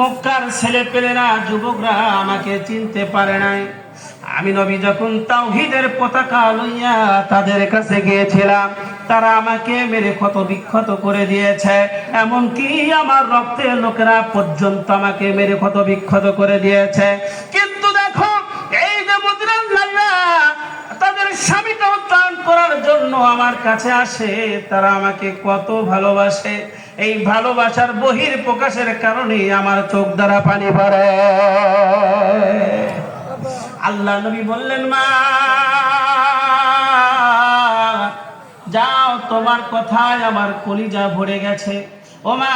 মক্কার ছেলেপেলেরা, যুবকরা আমাকে চিনতে পারে নাই। আমি নবী যখন তাওহীদের পতাকা লইয়া তাদের কাছে গিয়েছিলাম, তারা আমাকে মেরে ক্ষত বিক্ষত করে দিয়েছে, এমনকি আমার রক্তের লোকেরা পর্যন্ত আমাকে মেরে ক্ষত বিক্ষত করে দিয়েছে। কিন্তু দেখো, এই যে মদিনার নারীরা তাদের স্বামীকে উত্তরণ করার জন্য আমার কাছে আসে, তারা আমাকে কত ভালোবাসে। এই ভালোবাসার বহির প্রকাশের কারণে আমার চোখ দ্বারা পানি পড়ে। আল্লাহ নবী বললেন, মা যাও, তোমার কথায় আমার কলিজা ভরে গেছে। ও মা,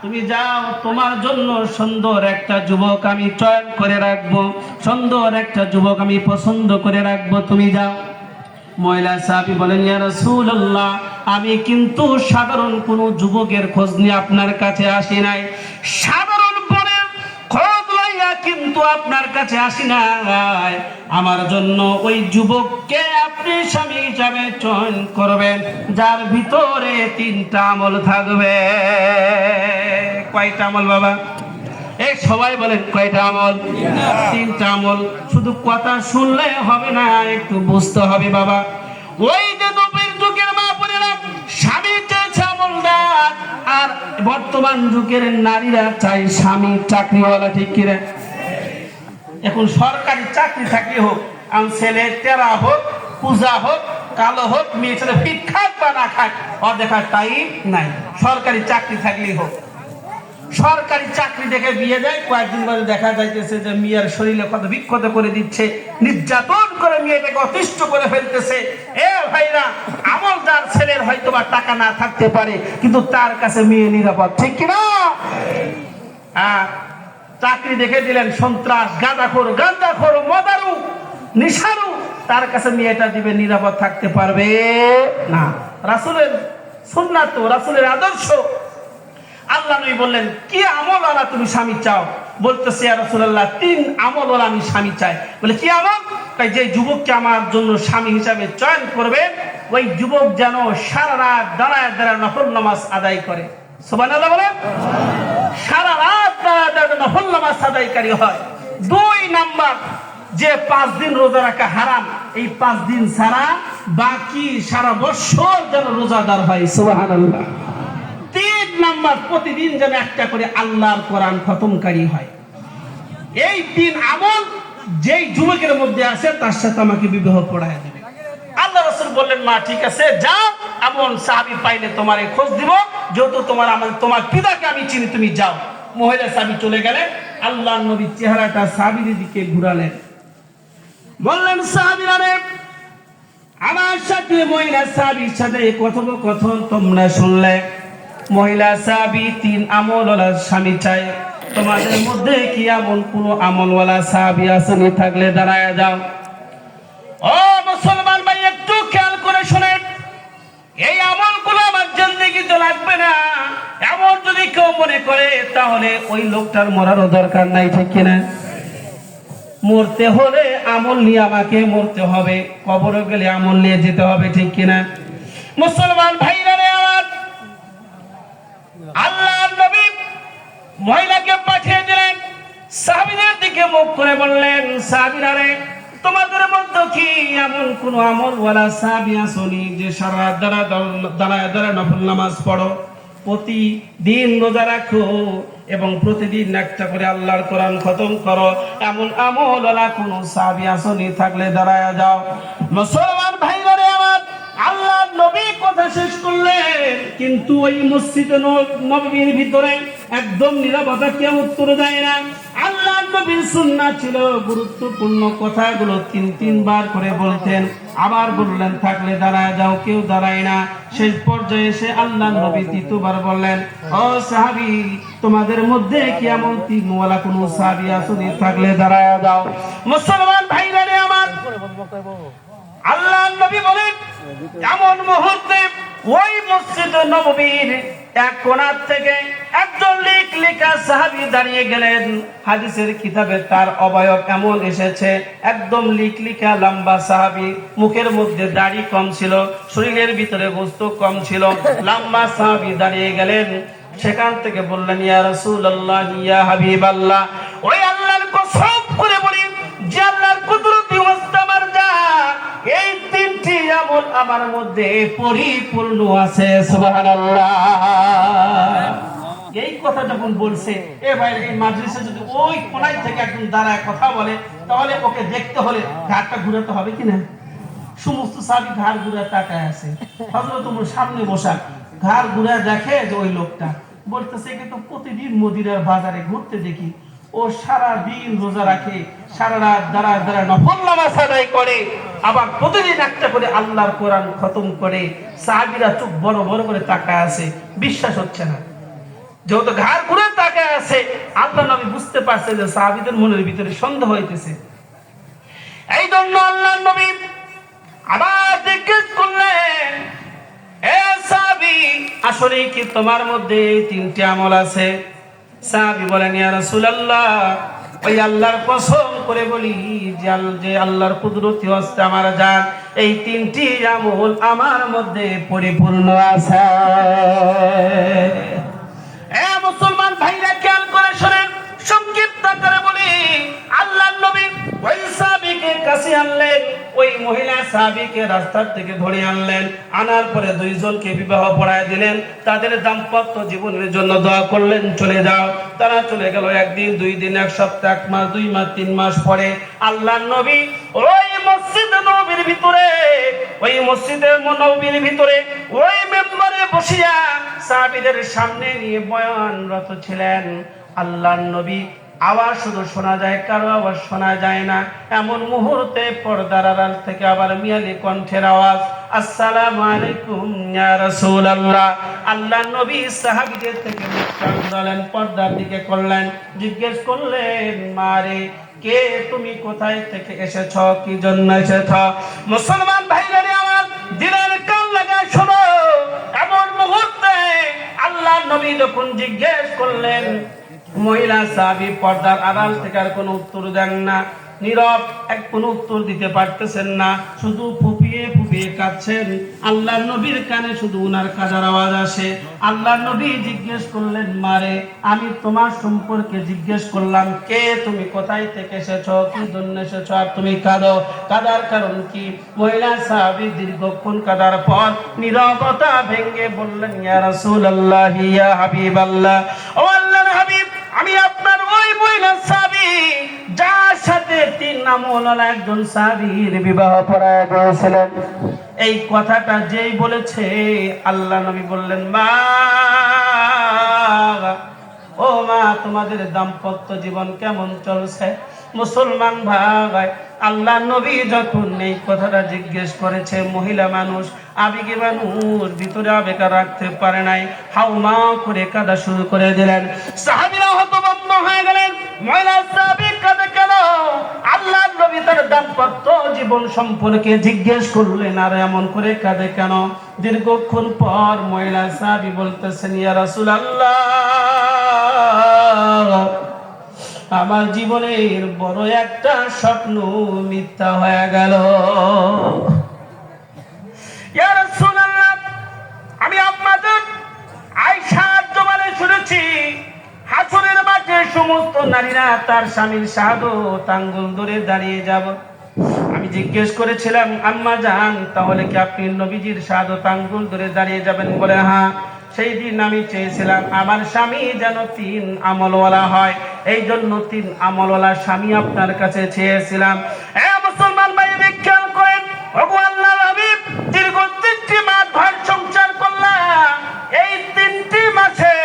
তুমি যাও, তোমার জন্য সুন্দর একটা যুবক আমি চয়ন করে রাখবো, সুন্দর একটা যুবক আমি পছন্দ করে রাখবো, তুমি যাও। মহিলা সাহাবী বলেন, ইয়া রাসূলুল্লাহ, আমি কিন্তু সাধারণ কোনো যুবকের খোঁজ নিয়ে আপনার কাছে আসি নাই, সাধারণ বরের খোঁজ লইয়া কিন্তু আপনার কাছে আসি নাই। আমার জন্য ওই যুবককে আপনি স্বামী হিসাবে চয়ন করবেন, যার ভিতরে তিনটা আমল থাকবে। কয়টা আমল বাবা? এই সবাই বলেন, কয়টা আমল? তিনটা আমল। শুধু কথা শুনলে হবে না, একটু বুঝতে হবে বাবা। ওই যে নবীর যুগের মা বোনেরা স্বামী চেয়েছে আমলদার, আর বর্তমান যুগের নারীরা চাই স্বামী চাকরিওয়ালা, ঠিক কিনা? এখন সরকারি চাকরি থাকলে হোক, আর ছেলে টেরা হোক, পূজা হোক, কালো হোক, মেয়ে ছেলে পিঠ খাক বা না খাক, ওর দেখার টাইম নাই। সরকারি চাকরি থাকলেই হোক। সরকারি চাকরি দেখে বিয়ে দেয়, কয়েকদিন পরে দেখা যাইতেছে যে মেয়ের শরীরে কত বিক্ষত করে দিচ্ছে, নির্যাতন করে মেয়েটাকে অতিষ্ঠ করে ফেলতেছে। ভাইরা, আমলদার ছেলের হয়তোবা টাকা না থাকতে পারে, কিন্তু তার কাছে মেয়ে নিরাপদ, ঠিক কিনা? চাকরি দেখে দিলেন সন্ত্রাস, গাঁজাখোর, মদারু, নিশারু, তার কাছে মেয়েটা দিবে, নিরাপদ থাকতে পারবে না। রাসূলের সুন্নাত তো, রাসূলের আদর্শ। আল্লাহ নবী বললেন, কি আমলওয়ালা তুমি স্বামী চাও? বলতেছে, ইয়া রাসূলুল্লাহ, 3 আমলওয়ালা আমি স্বামী চাই। বলে, কি আমল? তাই যে যুবককে আমার জন্য স্বামী হিসাবে চয়ন করবে, ওই যুবক যেন সারা রাত দাঁড়ায় দাঁড়ায় নফল নামাজ আদায় করে। সুবহানাল্লাহ বলেন। সারা রাত দাঁড়ায় দাঁড়ায় নফল নামাজ আদায়কারী হয়। 2 নাম্বার, যে 5 দিন রোজা রাখা হারাম, এই 5 দিন ছাড়া বাকি সারা বছর যেন রোজাদার হয়। সুবহানাল্লাহ। 3 নাম্বার, প্রতিদিন যেন একটা করে আল্লাহর কোরআন খতমকারী হয়। এই 3 আমল যেই যুবকের মধ্যে আছে, তার সাথে আমাকে বিবাহ পড়ায় দেবে। আল্লাহ রাসূল বললেন, মা ঠিক আছে, যাও, এমন সাহাবী পাইলে তোমারে খোঁজ দিব, যেহেতু তোমার পিতাকে আমি চিনি, তুমি যাও। মহিলা সাহাবী চলে গেলেন। আল্লাহর নবী চেহারাটা সাহাবীর দিকে ঘুরালেন, বললেন, সাহাবীরা রে, আমার সাথে মহিলা সাহাবীর সাথে কথোপকথন তোমরা শুনলে। মহিলা সাহাবী 3 আমলওয়ালা স্বামী চাই। তোমাদের মধ্যে কি এমন কোন আমলওয়ালা সাহাবী আসেনি? থাকলে দাঁড়ায় যাও। ও মুসলমান ভাই, একটু খেয়াল করে শুনেন, এই আমলগুলো আমার জিন্দেগিতে লাগবে না, এমন যদি কেউ মনে করে, তাহলে ওই লোকটার মরারও দরকার নাই, ঠিক কিনা? মরতে হলে আমল নিয়ে আমাকে মরতে হবে, কবরে গেলে আমল নিয়ে যেতে হবে, ঠিক কিনা? মুসলমান ভাইরা রে আমার, আল্লাহর নবী মহিলাকে পাঠিয়ে দিলেন। সাহাবীদের দিকে মুখ করে বললেন, সাহাবীরা রে, তোমাদের মধ্যে কি এমন কোন আমলওয়ালা সাহাবী আসেনি যে সারা রাত দাঁড়ায় দাঁড়ায় নফল নামাজ পড়ো, প্রতিদিন রোজা রাখো এবং প্রতিদিন একটা করে আল্লাহর কোরআন খতম করো, এমন আমলওয়ালা কোন সাহাবী আসেনি? থাকলে দাঁড়ায় যাও। মুসলমান ভাইরা রে আমার, আল্লাহর নবী কথা শেষ করলেন, কিন্তু ওই মসজিদে নববীর ভিতরে একদম নীরবতা, কেউ উত্তর দেয় না। আল্লাহর নবীর সুন্নাত ছিল গুরুত্বপূর্ণ কথাগুলো 3 বার করে বলতেন, আবার বললেন, থাকলে দাঁড়ায় যাও, কেউ দাঁড়ায় না। শেষ পর্যায়ে এসে আল্লাহর নবী 3বার বললেন, ও সাহাবী, তোমাদের মধ্যে কি এমন 3 ওয়ালা কোন সাহাবী আসেনি? থাকলে দাঁড়ায় যাও। মুসলমান ভাইরা রে আমার, আল্লাহর নবী বলেন, এমন মুহূর্তে ওই মসজিদ নববীর এক কোণা থেকে একজন লিখা সাহাবী দাঁড়িয়ে গেলেন। হাদিসের কিতাবে তার অবয়ব এমন এসেছে, একদম লিখা লম্বা সাহাবী, মুখের মধ্যে দাড়ি কম ছিল, শরীরের ভিতরে গোশত কম ছিল, লম্বা সাহাবী দাঁড়িয়ে গেলেন। সেখান থেকে বললেন, ইয়া রাসূলুল্লাহ, ইয়া হাবিবাল্লাহ, ওই আল্লাহর কসম করে বলি, যে আল্লাহর কুদরতি ওয়াস্তামার যা, এই 3টি আমল আমার মধ্যে পরিপূর্ণ আছে। সুবহানাল্লাহ। এই কথা যখন বলছে, এ ভাই, এই মাজলিসে যদি ওই কোণায় থেকে একজন দাঁড়ায় কথা বলে, তাহলে ওকে দেখতে হলে ঘাড়টা ঘুরাতে হবে কিনা? সমস্ত সাহাবী ঘাড় ঘুরে তাকায় আছে। হযরত ওমর সামনে বসা, ঘাড় ঘুরে দেখে যে ওই লোকটা বলতেছে, একে তো প্রতিদিন মদিনার বাজারে ঘুরতে দেখি, ও সারা দিন রোজা রাখে, সারা রাত দাঁড়ায় দাঁড়ায় নফল নামাজ আদায় করে, আবার প্রতিদিন একটা করে আল্লাহর কোরআন খতম করে। সাহাবীরা চোখ বড় বড় করে তাকায় আছে, বিশ্বাস হচ্ছে না। যেহেতু ঘাড় ঘুরে তাকায় আছে, আল্লাহ নবী বুঝতে পারছে যে সাহাবীদের মনের ভিতরে সন্দেহ হইতেছে। এই জন্য আল্লাহর নবী আবার জিজ্ঞেস করলেন, এ সাহাবী, আসলে কি তোমার মধ্যে এই 3টি আমল আছে? সাহাবী বলেন, ইয়া রাসূলুল্লাহ, ওই আল্লাহর কসম করে বলি, যে আল্লাহর কুদরতি হস্তে আমার জান, এই 3টি আমল আমার মধ্যে পরিপূর্ণ আছে। এ মুসলমান ভাইরা, খেয়াল করে শুনেন, সংক্ষিপ্ত করে বলি, আল্লাহর নবী ওই সাহাবীকে কাছে আনলেন, ওই মহিলা সাহাবীকে রাস্তার থেকে ধরে আনলেন, আনার পরে 2 জনকে বিবাহ পড়ায় দিলেন, তাদের দাম্পত্য জীবনের জন্য দোয়া করলেন, চলে যাও। তারা চলে গেল। 1 দিন, 2 দিন, 1 সপ্তাহ, 1 মাস, 2 মাস, 3 মাস পরে আল্লাহর নবী ওই মসজিদে নববীর ভিতরে, ওই মেম্বারে বসিয়া সাহাবীদের সামনে নিয়ে বয়ানরত ছিলেন। আল্লাহর নবী আওয়াজ শুধু শোনা যায়, কারো আওয়াজ শোনা যায় না। এমন মুহূর্তে পর্দার আড়াল থেকে আবার মিয়ালি কণ্ঠের আওয়াজ, আসসালামু আলাইকুম ইয়া রাসূলুল্লাহ। আল্লাহর নবী সাহাবীদের থেকে মুখ ঘুরালেন, পর্দার দিকে করলেন, জিজ্ঞেস করলেন, মারে কে তুমি, কোথায় থেকে এসেছ, কি জন্য এসেছ? মুসলমান ভাইরা আমার দিনের কান লাগায় শোনো, এমন মুহূর্তে আল্লাহর নবী যখন জিজ্ঞেস করলেন, মহিলা সাহাবী পর্দার আড়াল থেকে আর কোনো উত্তর দেন না, নীরব, কোনো উত্তর দিতে পারতেছেন না, শুধু ফুপিয়ে ফুপিয়ে কাঁদছেন। আল্লাহর নবীর কানে শুধু উনার কাঁদার আওয়াজ আসে। আল্লাহর নবী জিজ্ঞেস করলেন, মারে আমি তোমার সম্পর্কে জিজ্ঞেস করলাম, কে তুমি, কোথায় থেকে এসেছো, কি জন্য এসেছো, আর তুমি কাঁদো, কাঁদার কারণ কি? মহিলা সাহাবী দীর্ঘক্ষণ কাঁদার পর নীরবতা ভেঙে বললেন, ইয়া রাসূলুল্লাহ, ইয়া হাবিবাল্লাহ, ও আল্লাহর হাবিব, আমি আপনার ওই মহিলা সাহাবী যার সাথে 3 নামওয়ালা একজন সাহাবীর বিবাহ পড়ায় দিয়েছিলেন। এই কথাটা যেই বলেছে, আল্লাহ নবী বললেন, মা, ও মা, তোমাদের দাম্পত্য জীবন কেমন চলছে? মুসলমান ভাই, আল্লাহ নবী যখন এই কথাটা জিজ্ঞেস করেছে, মহিলা মানুষ, আবেগী মানুষ, ভিতরে আবেগ রাখতে পারে নাই, হাউমা করে কাঁদা শুরু করে দিলেন। সাহাবীরা হতভম্ব হয়ে গেলেন, মহিলা সাহাবী কাঁদে কেন? আল্লাহ নবী তার দাম্পত্য জীবন সম্পর্কে জিজ্ঞেস করলেন, আর এমন করে কাঁদে কেন? দীর্ঘক্ষণ পর মহিলা সাহাবী বলতেছেন, ইয়া রাসূলুল্লাহ, আমার জীবনের বড় একটা স্বপ্ন মিথ্যা হয়ে গেল। ইয়া রাসূলুল্লাহ, আমি আপনাদের আয়েশার জবানে শুনেছি, হাসরের মাঠে সমস্ত নারীরা তার স্বামীর শাহাদত আঙ্গুল ধরে দাঁড়িয়ে যাব। আমি জিজ্ঞেস করেছিলাম, আম্মা জান, তাহলে কি আপনি নবীজির শাহাদত আঙ্গুল ধরে দাঁড়িয়ে যাবেন? বলে, হ্যাঁ। সেই দিন আমি চেয়েছিলাম আমার স্বামী যেন 3 আমলওয়ালা হয়, এই জন্য 3 আমলওয়ালা স্বামী আপনার কাছে চেয়েছিলাম। মুসলমান ভাই, খেয়াল করেন, ওগো আল্লাহর হাবিব, দীর্ঘ 3টি মাস ঘর সংসার করলাম, এই 3টি মাসে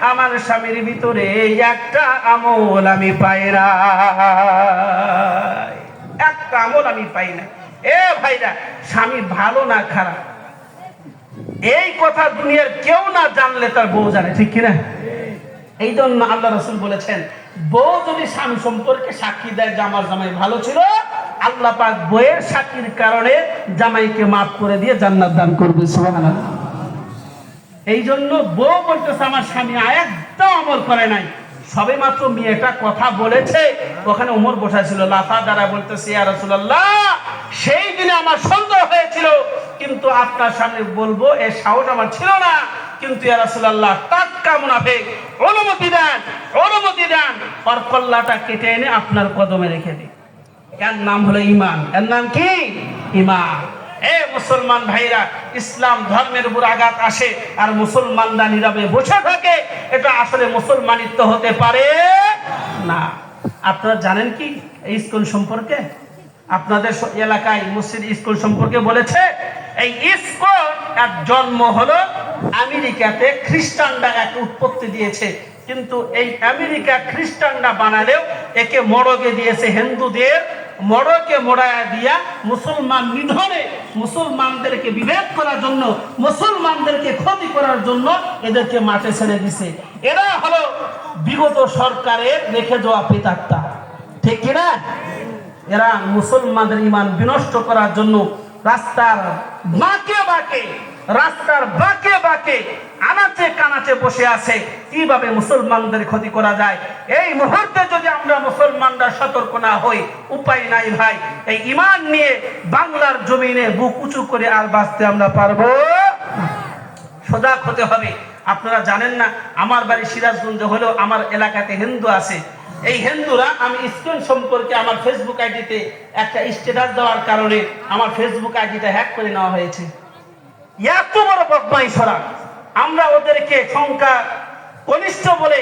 আমার স্বামীর ভিতরে একটা আমল আমি পাই না, একটা আমল আমি পাই না। ভাইরা, স্বামী ভালো না খারাপ, এই কথা দুনিয়ার কেউ না জানলে তার বউ জানে, ঠিক কিনা? এই জন্য আল্লাহ রাসূল বলেছেন, বউ যদি স্বামী সম্পর্কে সাক্ষী দেয় যে আমার জামাই ভালো ছিল, আল্লাহ পাক বউয়ের সাক্ষীর কারণে জামাইকে মাফ করে দিয়ে জান্নাত দান করবে, সুবহানাল্লাহ। এই জন্য বউ বলতেছে, আমার স্বামী একদম আমল করে নাই, সবে মাত্র মেয়েটা কথা বলেছে, ওখানে ওমর বসা ছিল, লাফা দ্বারা বলতেছে, ইয়া রাসূলুল্লাহ, সেই দিনে আমার সন্দেহ হয়েছিল, কিন্তু আপনার সামনে বলবো এর সাহস আমার ছিল না, কিন্তু ইয়া রাসূলুল্লাহ, টাটকা মুনাফিক, অনুমতি দেন, অনুমতি দেন, আর কল্লাটা কেটে এনে আপনার কদমে রেখে দিই। এর নাম হলো ঈমান। এর নাম কি? ঈমান। মুসলমান ভাইরা, ইসলাম ধর্মের উপর আঘাত আসে আর মুসলমানরা নীরবে বসে থাকে, এটা আসলে মুসলমানিত্ব হতে পারে না। আপনারা জানেন কি এই স্কুল সম্পর্কে? আপনাদের এলাকায় মসজিদ স্কুল সম্পর্কে বলেছে, এই স্কুল এর জন্ম হলো আমেরিকাতে, খ্রিস্টানরা এক উৎপত্তি দিয়েছে, কিন্তু এই আমেরিকা খ্রিস্টানরা বানালেও একে মড়কে দিয়েছে হিন্দুদের, মড়কে মোড়ায়া দিয়া মুসলমান নিধনে, মুসলমানদেরকে বিভেদ করার জন্য, মুসলমানদেরকে ক্ষতি করার জন্য এদেরকে মাঠে ছেড়ে দিছে। এরা হলো বিগত সরকারের রেখে যাওয়া প্রেতাত্মা, ঠিক কিনা? এরা মুসলমানদের ঈমান বিনষ্ট করার জন্য রাস্তার বাঁকে বাঁকে আনাচে কানাচে বসে আছে, কিভাবে মুসলমানদের ক্ষতি করা যায়। এই মুহূর্তে যদি আমরা মুসলমানরা সতর্ক না হই, উপায় নাই ভাই, এই ঈমান নিয়ে বাংলার জমিনে বুক উঁচু করে আর বাঁচতে আমরা পারবো? সজাগ হতে হবে। আপনারা জানেন না, আমার বাড়ি সিরাজগঞ্জ হলেও আমার এলাকাতে হিন্দু আছে। এই হিন্দুরা, আমি ইসকন সম্পর্কে আমার ফেসবুক আইডিতে একটা স্ট্যাটাস দেওয়ার কারণে আমার ফেসবুক আইডিটা হ্যাক করে নেওয়া হয়েছে। এত বড় বদমাইশরা, আমরা ওদেরকে সংখ্যা কনিষ্ঠ বলে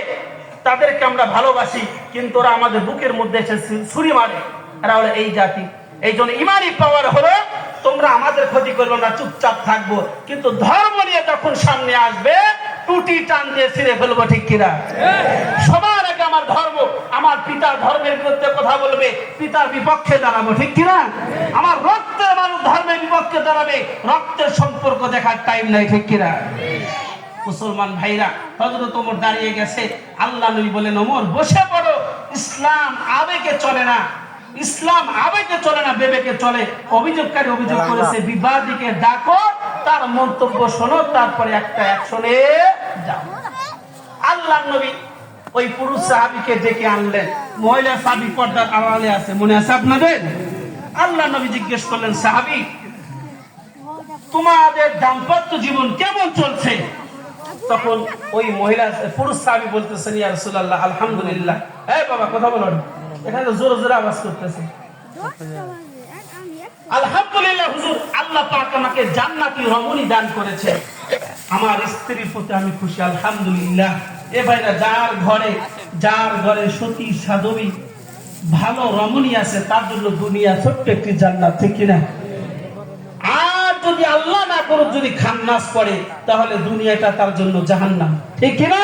তাদেরকে আমরা ভালোবাসি, কিন্তু ওরা আমাদের বুকের মধ্যে এসে ছুরি মারে। এরা হলো এই জাতি। এই জন্য ইমানি পাওয়ার হলো, তোমরা আমাদের ক্ষতি করবে না, চুপচাপ থাকবো, কিন্তু ধর্ম নিয়ে যখন সামনে আসবে টুটি টান দিয়ে ছিঁড়ে ফেলবো, ঠিক কিনা? সবার আগে আমার ধর্ম, আমার পিতার ধর্মের বিরুদ্ধে কথা বলবে, পিতার বিপক্ষে দাঁড়াবো, ঠিক কিনা? আমার রক্তের মানুষ ধর্মের বিপক্ষে দাঁড়াবে, রক্তের সম্পর্ক দেখার টাইম নাই, ঠিক কিনা? মুসলমান ভাইরা, হযরত ওমর দাঁড়িয়ে গেছে, আল্লাহ নবী বলেন ওমর বসে পড়ো, ইসলাম আবেগে চলে না, ইসলাম আবেগে চলে না, বিবেকে চলে। অভিযোগকারী অভিযোগ করেছে, বিবাদীকে ডাকো, তার মন্তব্য শোনো, তারপরে একটা অ্যাকশনে যাও। আল্লাহ নবী ওই পুরুষ সাহাবীকে ডেকে আনলেন, মহিলা সাহাবী পর্দার আড়ালে আছে, মনে আছে আপনাদের? আল্লাহ নবী জিজ্ঞেস করলেন, সাহাবী তোমাদের দাম্পত্য জীবন কেমন চলছে? তখন ওই মহিলা পুরুষ সাহাবী বলতেছেন, ইয়া রাসূলুল্লাহ আলহামদুলিল্লাহ। এই বাবা কথা বলো না, এখানে তো জোরে জোরে আওয়াজ করতেছে। আলহামদুলিল্লাহ হুজুর, আল্লাহ পাক আমাকে জান্নাতি রমণী দান করেছে, আমার স্ত্রীর প্রতি আমি খুশি, আলহামদুলিল্লাহ। এ ভাইরা, যার ঘরে সতী সাধবী ভালো রমণী আছে, তার জন্য দুনিয়া ছোট্ট একটি জান্নাত, ঠিক কিনা? আর যদি আল্লাহ না করুক, যদি খান্নাস করে, তাহলে দুনিয়াটা তার জন্য জাহান্নাম, ঠিক কিনা?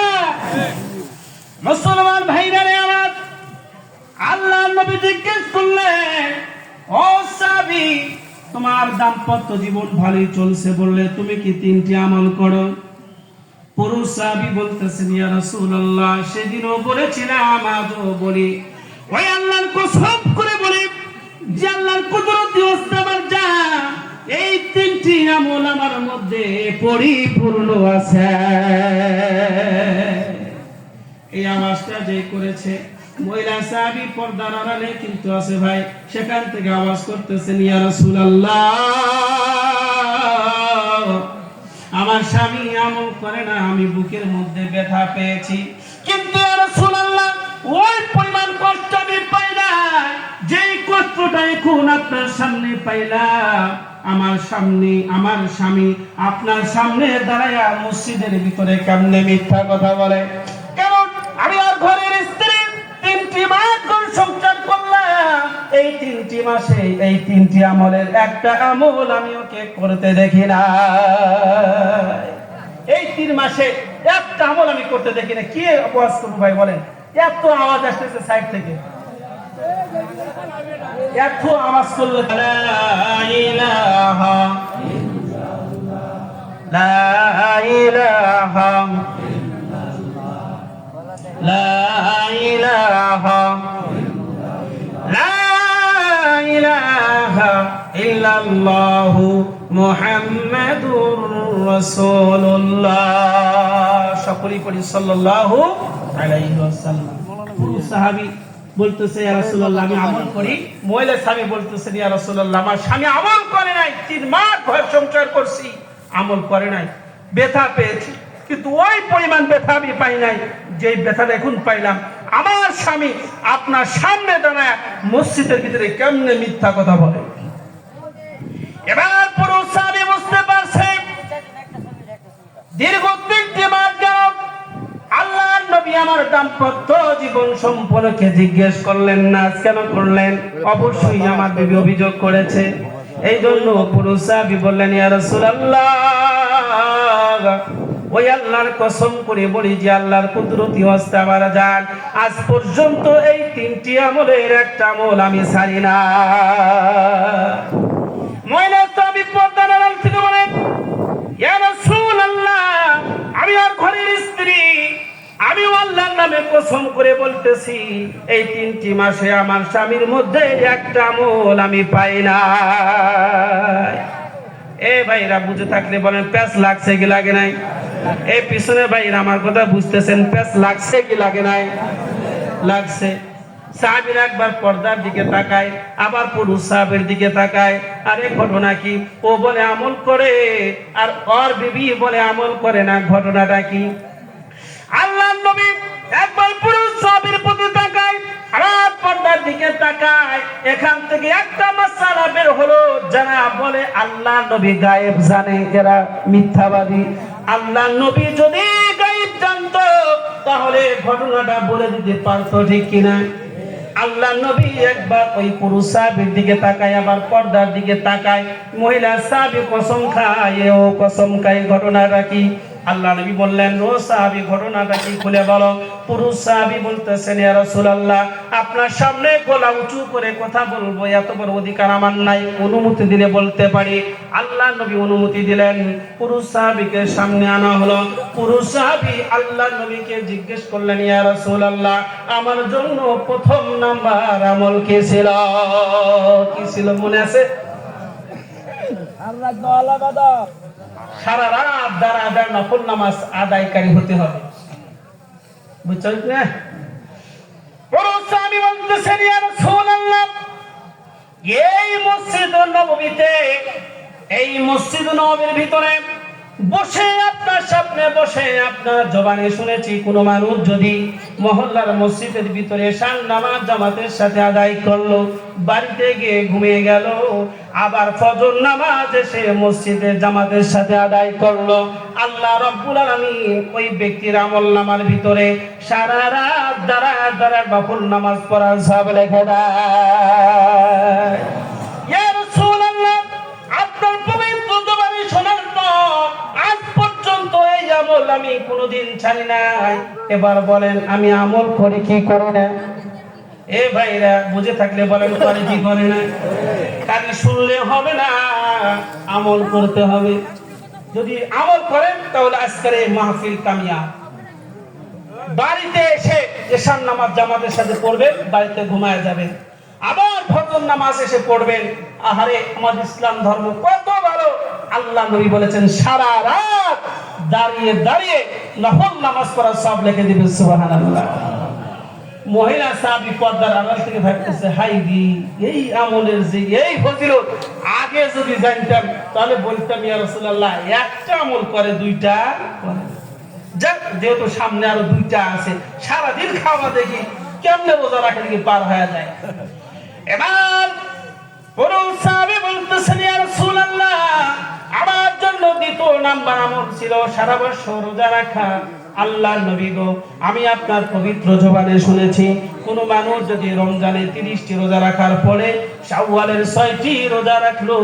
মুসলমান ভাইরা রে আমার, আল্লাহ নবী জিজ্ঞেস করলেন, ও সাহাবী তোমার দাম্পত্য জীবন ভালোই চলছে, বললে তুমি কি 3টি আমল করো? পুরুষ সাহাবী বলতেছেন, ইয়া রাসূলুল্লাহ সেদিনও বলেছিলাম, আজও বলি। ওই আল্লাহর কসম করে বলি যে আল্লাহর কুদরতি হস্তে আমার যা এই 3টি আমল আমার মধ্যে পরিপূর্ণ আছে। এই আওয়াজটা যে করেছে মহিলা সাহাবী পর্দার আড়ালে কিন্তু আছে ভাই, সেখান থেকে আওয়াজ করতেছেন, ইয়া রাসূলুল্লাহ আমার স্বামী আমল করে না, আমি বুকের মধ্যে ব্যথা পেয়েছি, কিন্তু ইয়া রাসূলুল্লাহ ওই পরিমাণ কষ্ট আমি পাই না যেই কষ্টটা এখন আপনার সামনে পাইলাম। আমার স্বামী আপনার সামনে দাঁড়ায়া মসজিদের ভিতরে কেমনে মিথ্যা কথা বলে? কারণ আমি আর ঘরের স্ত্রী 3টি মাস সংসার করলাম, এই 3টি মাসে এই 3টি আমলের একটা আমল আমি ওকে করতে দেখি না। এই 3 মাসে একটা আমল আমি করতে দেখি না। কি আওয়াজ করবো ভাই বলেন? এত আওয়াজ আসতেছে সাইড থেকে, এত আওয়াজ করলে লা ইলাহা লা ইলাহা লা ইলাহা লা ইলাহা ইল্লাল্লাহু মুহাম্মাদুর রাসূলুল্লাহ। সকলেই পড়ি সাল্লাল্লাহু আলাইহি ওয়াসাল্লাম। পুরুষ সাহাবী বলতেছে, ইয়া রাসূলুল্লাহ আমি আমল করি। মহিলা সাহাবী বলতেছে, ইয়া রাসূলুল্লাহ আমার স্বামী আমল করে নাই, 3 মাস ঘর সংসার করছি, আমল করে নাই, ব্যথা পেয়েছি, কিন্তু ওই পরিমাণ ব্যথা আমি পাই নাই যে ব্যথাটা এখন পাইলাম। আমার স্বামী আপনার সামনে দাঁড়ায় মসজিদের ভিতরে কেমনে মিথ্যা কথা বলে? এবার পুরুষ সাহাবী বুঝতে পারছে দীর্ঘ 3টি মাস যাবত আল্লাহর নবী আমার দাম্পত্য জীবন সম্পর্কে জিজ্ঞেস করলেন না, কেন করলেন? অবশ্যই আমার বিবি অভিযোগ করেছে। এই জন্য পুরুষ সাহাবী বললেন, ইয়া রাসূলুল্লাহ ওই আল্লাহর কসম করে বলি যে আল্লাহর কুদরতি হস্তে আমার জান আজ পর্যন্ত এই 3টি আমলের একটা আমল আমি ছাড়ি না। মহিলা সাহাবী পর্দার আড়াল থেকে বলেন, ইয়া রাসূলুল্লাহ আমি আর ঘরের স্ত্রী, আমি আল্লাহর নামে কসম করে বলতেছি এই 3টি মাসে আমার স্বামীর মধ্যে একটা আমল আমি পাই না। এ ভাইরা বুঝে থাকলে বলেন প্যাস লাগছে কি লাগে নাই? এই পিছনে ভাইরা আমার কথা বুঝতেছেন, প্যাস লাগছে কি লাগে নাই? লাগছে। সাহাবীরা একবার পর্দার দিকে তাকায়, আবার পুরুষ সাহাবীর দিকে তাকায়, আরে ঘটনা কি? ও বলে আমল করে, আর ওর বিবি বলে আমল করে না, ঘটনাটা কি? আল্লাহর নবী একবার পুরুষ সাহাবীর প্রতি তাকায়, আর পর্দার দিকে তাকায়। এখান থেকে একটা মাসআলা বের হলো, যারা বলে আল্লাহর নবী গায়েব জানে এরা মিথ্যাবাদী। আল্লাহর নবী যদি গায়েব জানতো তাহলে ঘটনাটা বলে দিতে পারতো, ঠিক কিনা? আল্লাহর নবী একবার ওই পুরুষ সাহাবীর দিকে তাকায়, আবার পর্দার দিকে তাকায়। মহিলা সাহাবী কসম খায়, ও কসম খায়, ঘটনাটা কি? আল্লাহ নবী বললেন, ও সাহাবী ঘটনাটা কি খুলে বলো। পুরুষ সাহাবী বলতেছেন, ইয়া রাসূলুল্লাহ, আপনার সামনে গলা উঁচু করে কথা বলবো এত বড় অধিকার আমার নাই, অনুমতি দিলে বলতে পারি। আল্লাহ নবী অনুমতি দিলেন। পুরুষ সাহাবীকে সামনে আনা হলো। পুরুষ সাহাবী আল্লাহ নবীকে জিজ্ঞেস করলেন, ইয়া রাসূলুল্লাহ, আমার জন্য প্রথম নাম্বার আমল কি ছিল? কি ছিল মনে আছে? সারা রাত দাঁড়া নফল নামাজ আদায়কারী হতে হবে, বুঝছো না? আমি বলতেছেন, ইয়া রাসূলুল্লাহ, এই মসজিদ নববীতে, এই মসজিদ নববীর ভিতরে বসে আপনার সামনে বসে আপনার জবানে শুনেছি কোন মানুষ যদি মহল্লার মসজিদের ভিতরে শান নামাজ জামাতের সাথে আদায় করলো, বাড়িতে গিয়ে ঘুমিয়ে গেল, আবার ফজর নামাজ এসে মসজিদে জামাতের সাথে আদায় করলো, আল্লাহ রাব্বুল আলামিন ওই ব্যক্তির আমলনামার ভিতরে সারা রাত দাঁড়া নফল নামাজ পড়ার সব লিখে দেয়। ইয়া রাসূলুল্লাহ, আপনার পবিত্র জবানে শোনার পর আজ পর্যন্ত এই আমল আমি কোনোদিন ছাড়ি নাই। এবার বলেন আমি আমল করি কি করি না? এ ভাইরা বুঝে থাকলে বলেন করে কি করে না? খালি শুনলে হবে না, আমল করতে হবে। যদি আমল করেন তাহলে আজকের এই মাহফিল কামিয়াব। বাড়িতে এসে এশার নামাজ জামাতের সাথে পড়বেন, বাড়িতে ঘুমায় যাবেন, আবার ফজর নামাজ এসে পড়বেন। আহারে আমাদের ইসলাম ধর্ম কত ভালো! আল্লাহ নবী বলেছেন সারা রাত দাঁড়িয়ে নফল নামাজ পড়া সব লিখে দিবেন। সুবহানাল্লাহ। মহিলা সাহাবী পর্দার আড়াল থেকে ভাবতেছে, হাই রে, এই আমলের যে এই ফজিলত আগে যদি জানতাম তাহলে বলতাম, ইয়া রাসূলুল্লাহ, একটা আমল করে দুইটা করে। যাক, যেহেতু সামনে আরো দুইটা আছে, সারাদিন খাওয়া দেখি কেমনে রোজা রাখা দেখি পার হয়ে যায়। এবার পুরুষ সাহাবী বলতেছেন, ইয়া রাসূলুল্লাহ, আমার জন্য দ্বিতীয় নাম্বার আমল ছিল সারা বছর রোজা রাখা। আল্লাহর নবী গো, আমি আপনার পবিত্র জবানে শুনেছি কোন মানুষ যদি রমজানে 30টি রোজা রাখার পরে শাওয়ালের 6টি রোজা রাখলো,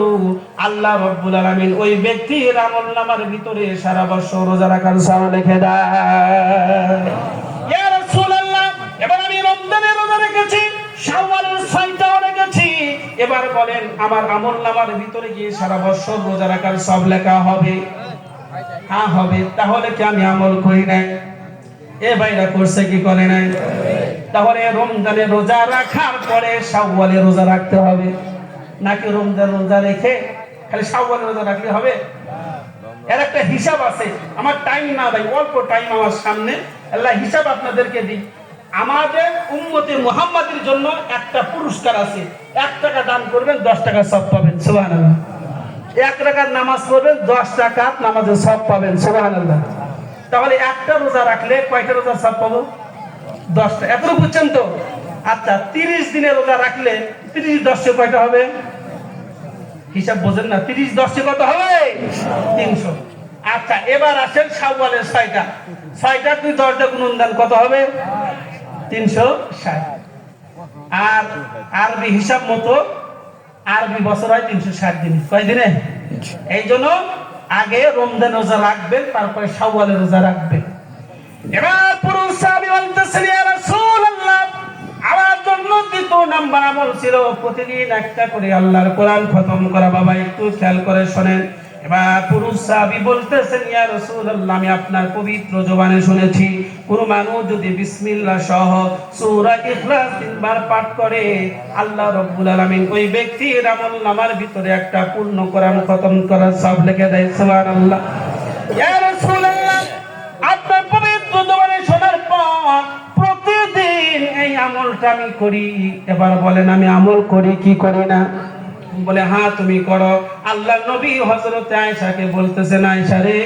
আল্লাহ রাব্বুল আলামিন ওই ব্যক্তির আমলনামার ভিতরে সারা বছর রোজা রাখার সওয়াব লিখে দেয়। ইয়া রাসূলুল্লাহ, এবার আমি রমজানে রোজা রেখেছি, শাওয়ালের 6টাও রেখেছি, এবার বলেন আমার আমলনামার ভিতরে গিয়ে সারা বছর রোজা রাখার সব লেখা হবে? হ্যাঁ হবে। তাহলে কি আমি আমল করি নাই? এ ভাইরা করছে কি করে নাই? তাহলে রমজানে রোজা রাখার পরে শাওয়ালে রোজা রাখতে হবে নাকি রমজান রোজা রেখে খালি শাওয়ালে রোজা রাখলে হবে? এর একটা হিসাব আছে। আমার টাইম না ভাই, অল্প টাইম আমার সামনে, আল্লাহ হিসাব আপনাদেরকে দিই। আমাদের উম্মতে মুহাম্মাদের জন্য একটা পুরস্কার আছে। 1 টাকা দান করবেন 10 টাকা সওয়াব পাবেন। সুবহানাল্লাহ। 1 রাকাত নামাজ পড়বেন 10 রাকাত নামাজের সওয়াব পাবেন। সুবহানাল্লাহ। তাহলে একটা রোজা রাখলে কয়টা রোজা সওয়াব পাবো? 10টা। এতটুকু বুঝছেন তো? আচ্ছা, 30 দিনে রোজা রাখলে 30 10 কয়টা হবে? হিসাব বোঝেন না? 30 10 কত হবে? 300। আচ্ছা, এবার আসেন শাওয়ালের 6টা। 6টা তুই 10 দিয়ে গুণন দেন, কত হবে? 360। আর আরবি হিসাব মতো আরবি বছর হয় 360 দিন। কয় দিনে? এই জন্য আগে রমজান রোজা রাখবেন, তারপরে শাওয়ালের রোজা রাখবেন। এবার পুরুষ সাহাবী বলতেছেন, ইয়া রাসূলুল্লাহ, আমার জন্য দ্বিতীয় নাম্বার আমল ছিল প্রতিদিন একটা করে আল্লাহর কোরআন খতম করা। বাবা একটু খেয়াল করে শোনেন। এবার পুরুষ সাহাবী বলতেছেন, ইয়া রাসূলুল্লাহ, আমি আপনার পবিত্র জবানে শুনেছি কোন মানুষ যদি বিসমিল্লাহ সহ সূরা ইখলাস 3 বার পাঠ করে, আল্লাহ রাব্বুল আলামিন ওই ব্যক্তির আমলনামার ভিতরে একটা পূর্ণ কোরআন খতম করার সওয়াব লিখে দেয়। সুবহানাল্লাহ। ইয়া রাসূলুল্লাহ, আপনার পবিত্র জবানে শোনার পর প্রতিদিন এই আমলটা আমি করি। এবার বলেন আমি আমল করি কি করি না? বলে হ্যাঁ তুমি করো। আল্লাহ নবী হযরত আয়েশাকে বলতেছেন, আয়েশা রে,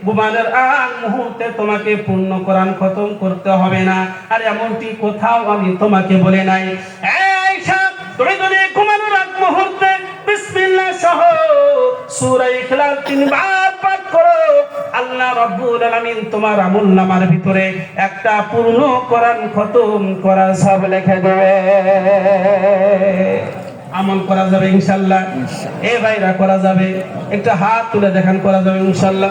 ঘুমানোর আগ মুহূর্তে তোমাকে পূর্ণ কোরআন খতম করতে হবে না। আর এমনটি কোথাও আমি তোমাকে বলে নাই। আয়েশা, তুমি যদি ঘুমানোর আগ মুহূর্তে বিসমিল্লাহ সহ সূরা ইখলাস 3 বার পাঠ করো, আল্লাহ রাব্বুল আলামিন তোমার আমলনামার ভিতরে একটা পূর্ণ কোরআন খতম করার সওয়াব লিখে দেবে। আমল করা যাবে ইনশাআল্লাহ। এ ভাইরা করা যাবে, একটা হাত তুলে দেখান, করা যাবে ইনশাআল্লাহ।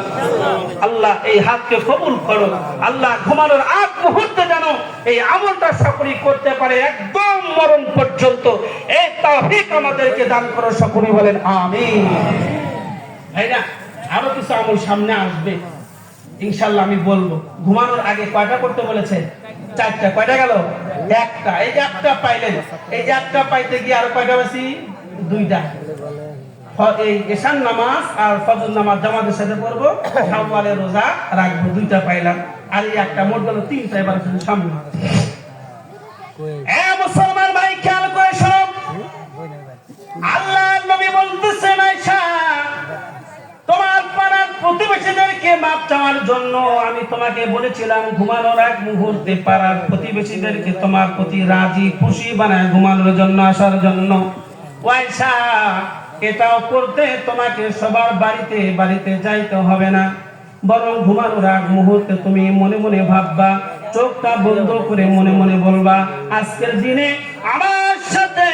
আল্লাহ এই হাতকে কবুল করো। আল্লাহ ঘুমানোর আগ মুহূর্তে যেন এই আমলটা সকলেই করতে পারে একদম মরণ পর্যন্ত, এই তৌফিক আমাদেরকে দান করো, সকলে বলেন আমিন। ভাইরা আরো কিছু আমল সামনে আসবে ইনশাআল্লাহ, আমি বলবো। ঘুমানোর আগে কয়টা করতে বলেছে? 4টা। কয়টা গেল? 1টা। এই যে 1টা পাইলেন, এই যে 1টা পাইতে গিয়ে আরো কয়টা বেশি? 2টা। এই ঈশান নামাজ আর ফজর নামাজ জামাতের সাথে পড়বো, শাওয়ালে রোজা রাখবো, 2টা পাইলাম। আর এই একটা মোট গেল 3টা। এবার সামনে মুসলমান ভাই খেয়াল করে সব, আল্লাহ নবী বলতেছেন আয়েশা, তোমার পাড়ার প্রতিবেশীদেরকে মাপ চাওয়ার জন্য আমি তোমাকে বলেছিলাম ঘুমানোর এক মুহূর্তে পাড়ার প্রতিবেশীদেরকে তোমার প্রতি রাজি খুশি বানায় ঘুমানোর জন্য আসার জন্য। আয়েশা, এটাও করতে তোমাকে সবার বাড়িতে বাড়িতে যাইতে হবে না, বরং ঘুমানোর এক মুহূর্তে তুমি মনে মনে ভাববা, চোখটা বন্ধ করে মনে মনে বলবা, আজকের দিনে আমার সাথে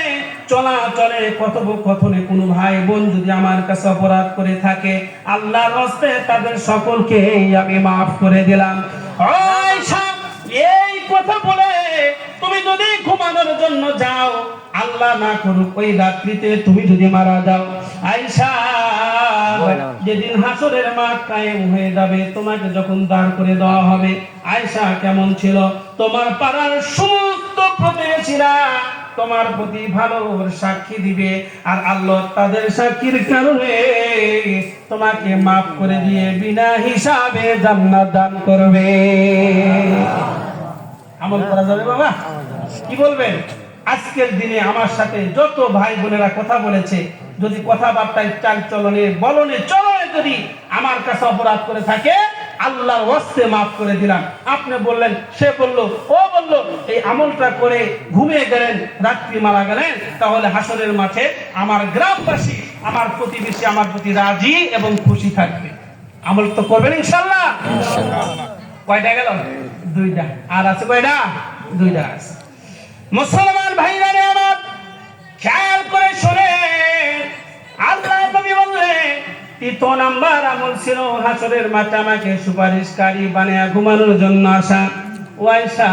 চলাচলে কথোপকথনে কোনো ভাই বোন যদি আমার কাছে অপরাধ করে থাকে, আল্লাহর হস্তে তাদের সকলকে আমি মাফ করে দিলাম। আয়েশা, এই কথা বলে তুমি যদি ঘুমানোর জন্য যাও, আল্লাহ না করুক ওই রাত্রিতে তুমি যদি মারা যাও, আয়েশা, যেদিন হাসরের মাঠ কায়েম হয়ে যাবে, তোমাকে যখন দাঁড় করে দেওয়া হবে, আয়েশা কেমন ছিল? তোমার পাড়ার সমস্ত প্রতিবেশীরা তোমার প্রতি ভালোর সাক্ষী দিবে, আর আল্লাহ তাদের সাক্ষীর কারণে তোমাকে মাফ করে দিয়ে বিনা হিসাবে জান্নাত দান করবে। আমল করা যাবে বাবা? কি বলবেন? আজকের দিনে আমার সাথে যত ভাই বোনেরা কথা বলেছে, যদি কথাবার্তায় চাল চলনে বলনে চলনে যদি আমার কাছে অপরাধ করে থাকে, আল্লাহর ওয়াস্তে মাফ করে দিলাম। আপনি বললেন, সে বলল, ও বলল, এই আমলটা করে ঘুমিয়ে গেলেন, রাত্রি মারা গেলেন, তাহলে হাসরের মাঠে আমার গ্রামবাসী, আমার প্রতিবেশী আমার প্রতি রাজি এবং খুশি থাকবে। আমল তো করবেন ইনশাআল্লাহ। কয়টা গেল? 2টা। আর আছে কয়টা? 2টা আছে। মুসলমান ভাইরা আমার খেয়াল করে শুনে, আল্লাহ নবী বললেন 3 নাম্বার আমল ছিল হাসরের মাঠে আমাকে সুপারিশকারী বানিয়ে ঘুমানোর জন্য আসা। আয়েশা,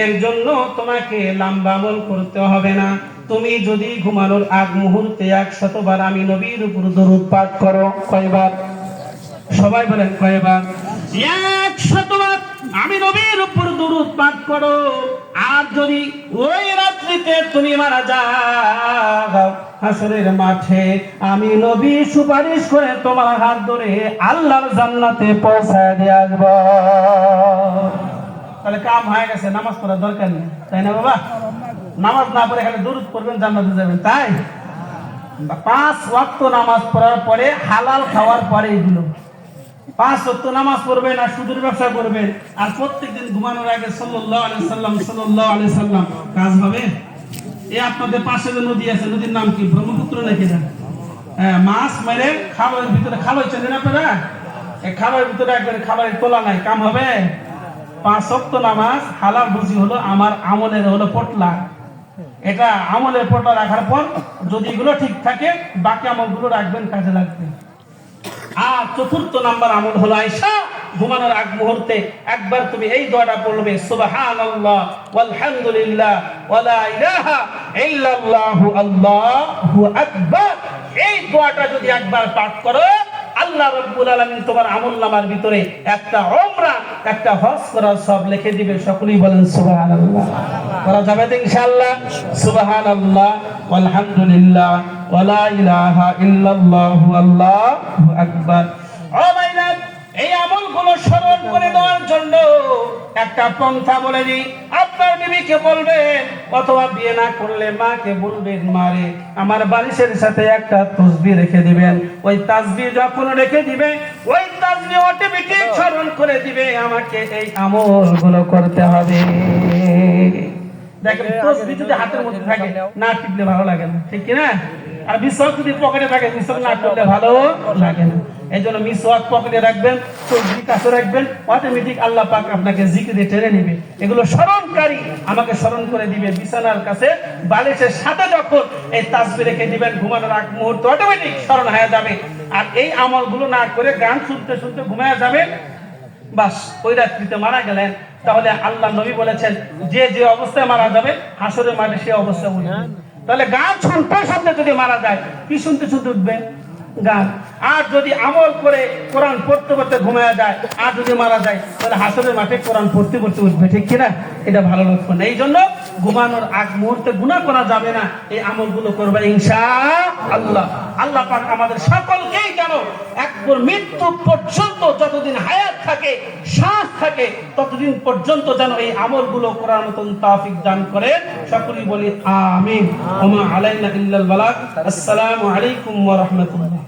এর জন্য তোমাকে লম্বা আমল করতে হবে না, তুমি যদি ঘুমানোর আগ মুহূর্তে 100 বার আমি নবীর উপর দরুদ পাঠ করো। কয়বার? সবাই বলেন কয়বার? 100 বার আমি নবীর উপর দরুদ পাঠ করো। আর যদি ওই রাত্রিতে তুমি মারা যাও, হাসরের মাঠে আমি নবী সুপারিশ করে তোমার হাত ধরে আল্লাহর জান্নাতে পৌঁছায় দিয়ে আসবো। তাহলে কাম হয়ে গেছে, নামাজ পড়ার দরকার নেই, তাই না বাবা? নামাজ না পড়ে খালি দরুদ পড়বেন, জান্নাতে যাবেন। তাই 5 ওয়াক্ত নামাজ পড়ার পরে, হালাল খাওয়ার পরে এগুলো 5 ওয়াক্ত নামাজ পড়বেন আর সুদের ব্যবসা করবেন, আর প্রত্যেকদিন ঘুমানোর আগে সাল্লাল্লাহু আলাইহি সাল্লাম সাল্লাল্লাহু আলাইহি সাল্লাম, কাজ হবে? এই আপনাদের পাশে যে নদী আছে, নদীর নাম কি? ব্রহ্মপুত্র নাকি না? হ্যাঁ, মাছ মেরে খাবারের ভিতরে খাবার চেনেন আপনারা? এই খাবারের ভিতরে একবার খাবারের তোলা নাই, কাম হবে? 5 ওয়াক্ত নামাজ হালাল রুজি হলো আমার আমলের হলো পটলা। এটা আমলের পটলা রাখার পর যদি এগুলো ঠিক থাকে, বাকি আমলগুলো রাখবেন, কাজে লাগবে। আর 4th নাম্বার আমল হলো আয়েশা, ঘুমানোর আগ মুহূর্তে একবার তুমি এই দোয়াটা পড়বে, সুবহানাল্লাহ ওয়ালহামদুলিল্লাহ ওয়ালা ইলাহা ইল্লাল্লাহু আল্লাহু আকবার। এই দোয়াটা যদি একবার পাঠ করো, আল্লাহ রাব্বুল আলামিন তোমার আমলনামার ভিতরে একটা উমরা, একটা হজ করার সব লিখে দিবে। সকলেই বলেন সুবহানাল্লাহ। করা যাবে তো ইনশাআল্লাহ? সুবহানাল্লাহ ওয়ালহামদুলিল্লাহ ওয়ালা ইলাহা ইল্লাল্লাহু আল্লাহু আকবার। ও ভাইরা, এই আমলগুলো স্মরণ করে দেওয়ার জন্য একটা পন্থা বলে দিই। আপনার বিবিকে বলবেন, অথবা বিয়ে না করলে মাকে বলবেন, মারে আমার বালিশের সাথে একটা তাসবিহ রেখে দিবেন। ওই তাসবিহ যখন রেখে দিবে, ওই তাসবিহ অটোমেটিক স্মরণ করে দিবে আমাকে এই আমলগুলো করতে হবে। দেখেন, তাসবিহ যদি হাতের মধ্যে থাকে, না টিপলে ভালো লাগে না, ঠিক কি না? আর বিশ্বাস যদি পকেটে থাকে, বিশ্বাস না করলে ভালো লাগে না। এই জন্য মিসওয়াক পকেটে রাখবেন, চোখের কাছে রাখবেন, অটোমেটিক আল্লাহ পাক আপনাকে জিকিরে টেনে নিবে। এগুলো স্মরণকারী আমাকে স্মরণ করে দিবে। বিছানার কাছে বালিশের সাথে যখন এই তাসবিহ রেখে দিবেন, ঘুমানোর আগ মুহূর্তে অটোমেটিক স্মরণ হয়ে যাবে। আর এই আমলগুলো না করে গান শুনতে শুনতে ঘুমায় যাবেন, বাস ওই রাত্রিতে মারা গেলেন। তাহলে আল্লাহ নবী বলেছেন যে যে অবস্থায় মারা যাবে হাসরের মাঠে সে অবস্থায় উঠবে। তাহলে গান শুনতে শুনতে যদি মারা যায়, কি শুনতে শুনতে উঠবে? গান। আর যদি আমল করে কোরআন পড়তে পড়তে ঘুমায় যায়, আর যদি মারা যায়, তাহলে হাসরের মাঠে কোরআন পড়তে পড়তে উঠবে, ঠিক কিনা? এটা ভালো লক্ষণ। এই জন্য ঘুমানোর আগ মুহূর্তে গুনাহ করা যাবে না, এই আমলগুলো করবে ইনশাআল্লাহ। আল্লাহ পাক আমাদের সকলকেই যেন একবার মৃত্যু পর্যন্ত, যতদিন হায়াত থাকে, শ্বাস থাকে, ততদিন পর্যন্ত যেন এই আমলগুলো করার মতন তৌফিক দান করে। সকলেই বলি আমিন। ওয়া মা আলাইনা ইল্লাল বালাগ। আসসালামু আলাইকুম ওয়া রাহমাতুল্লাহ।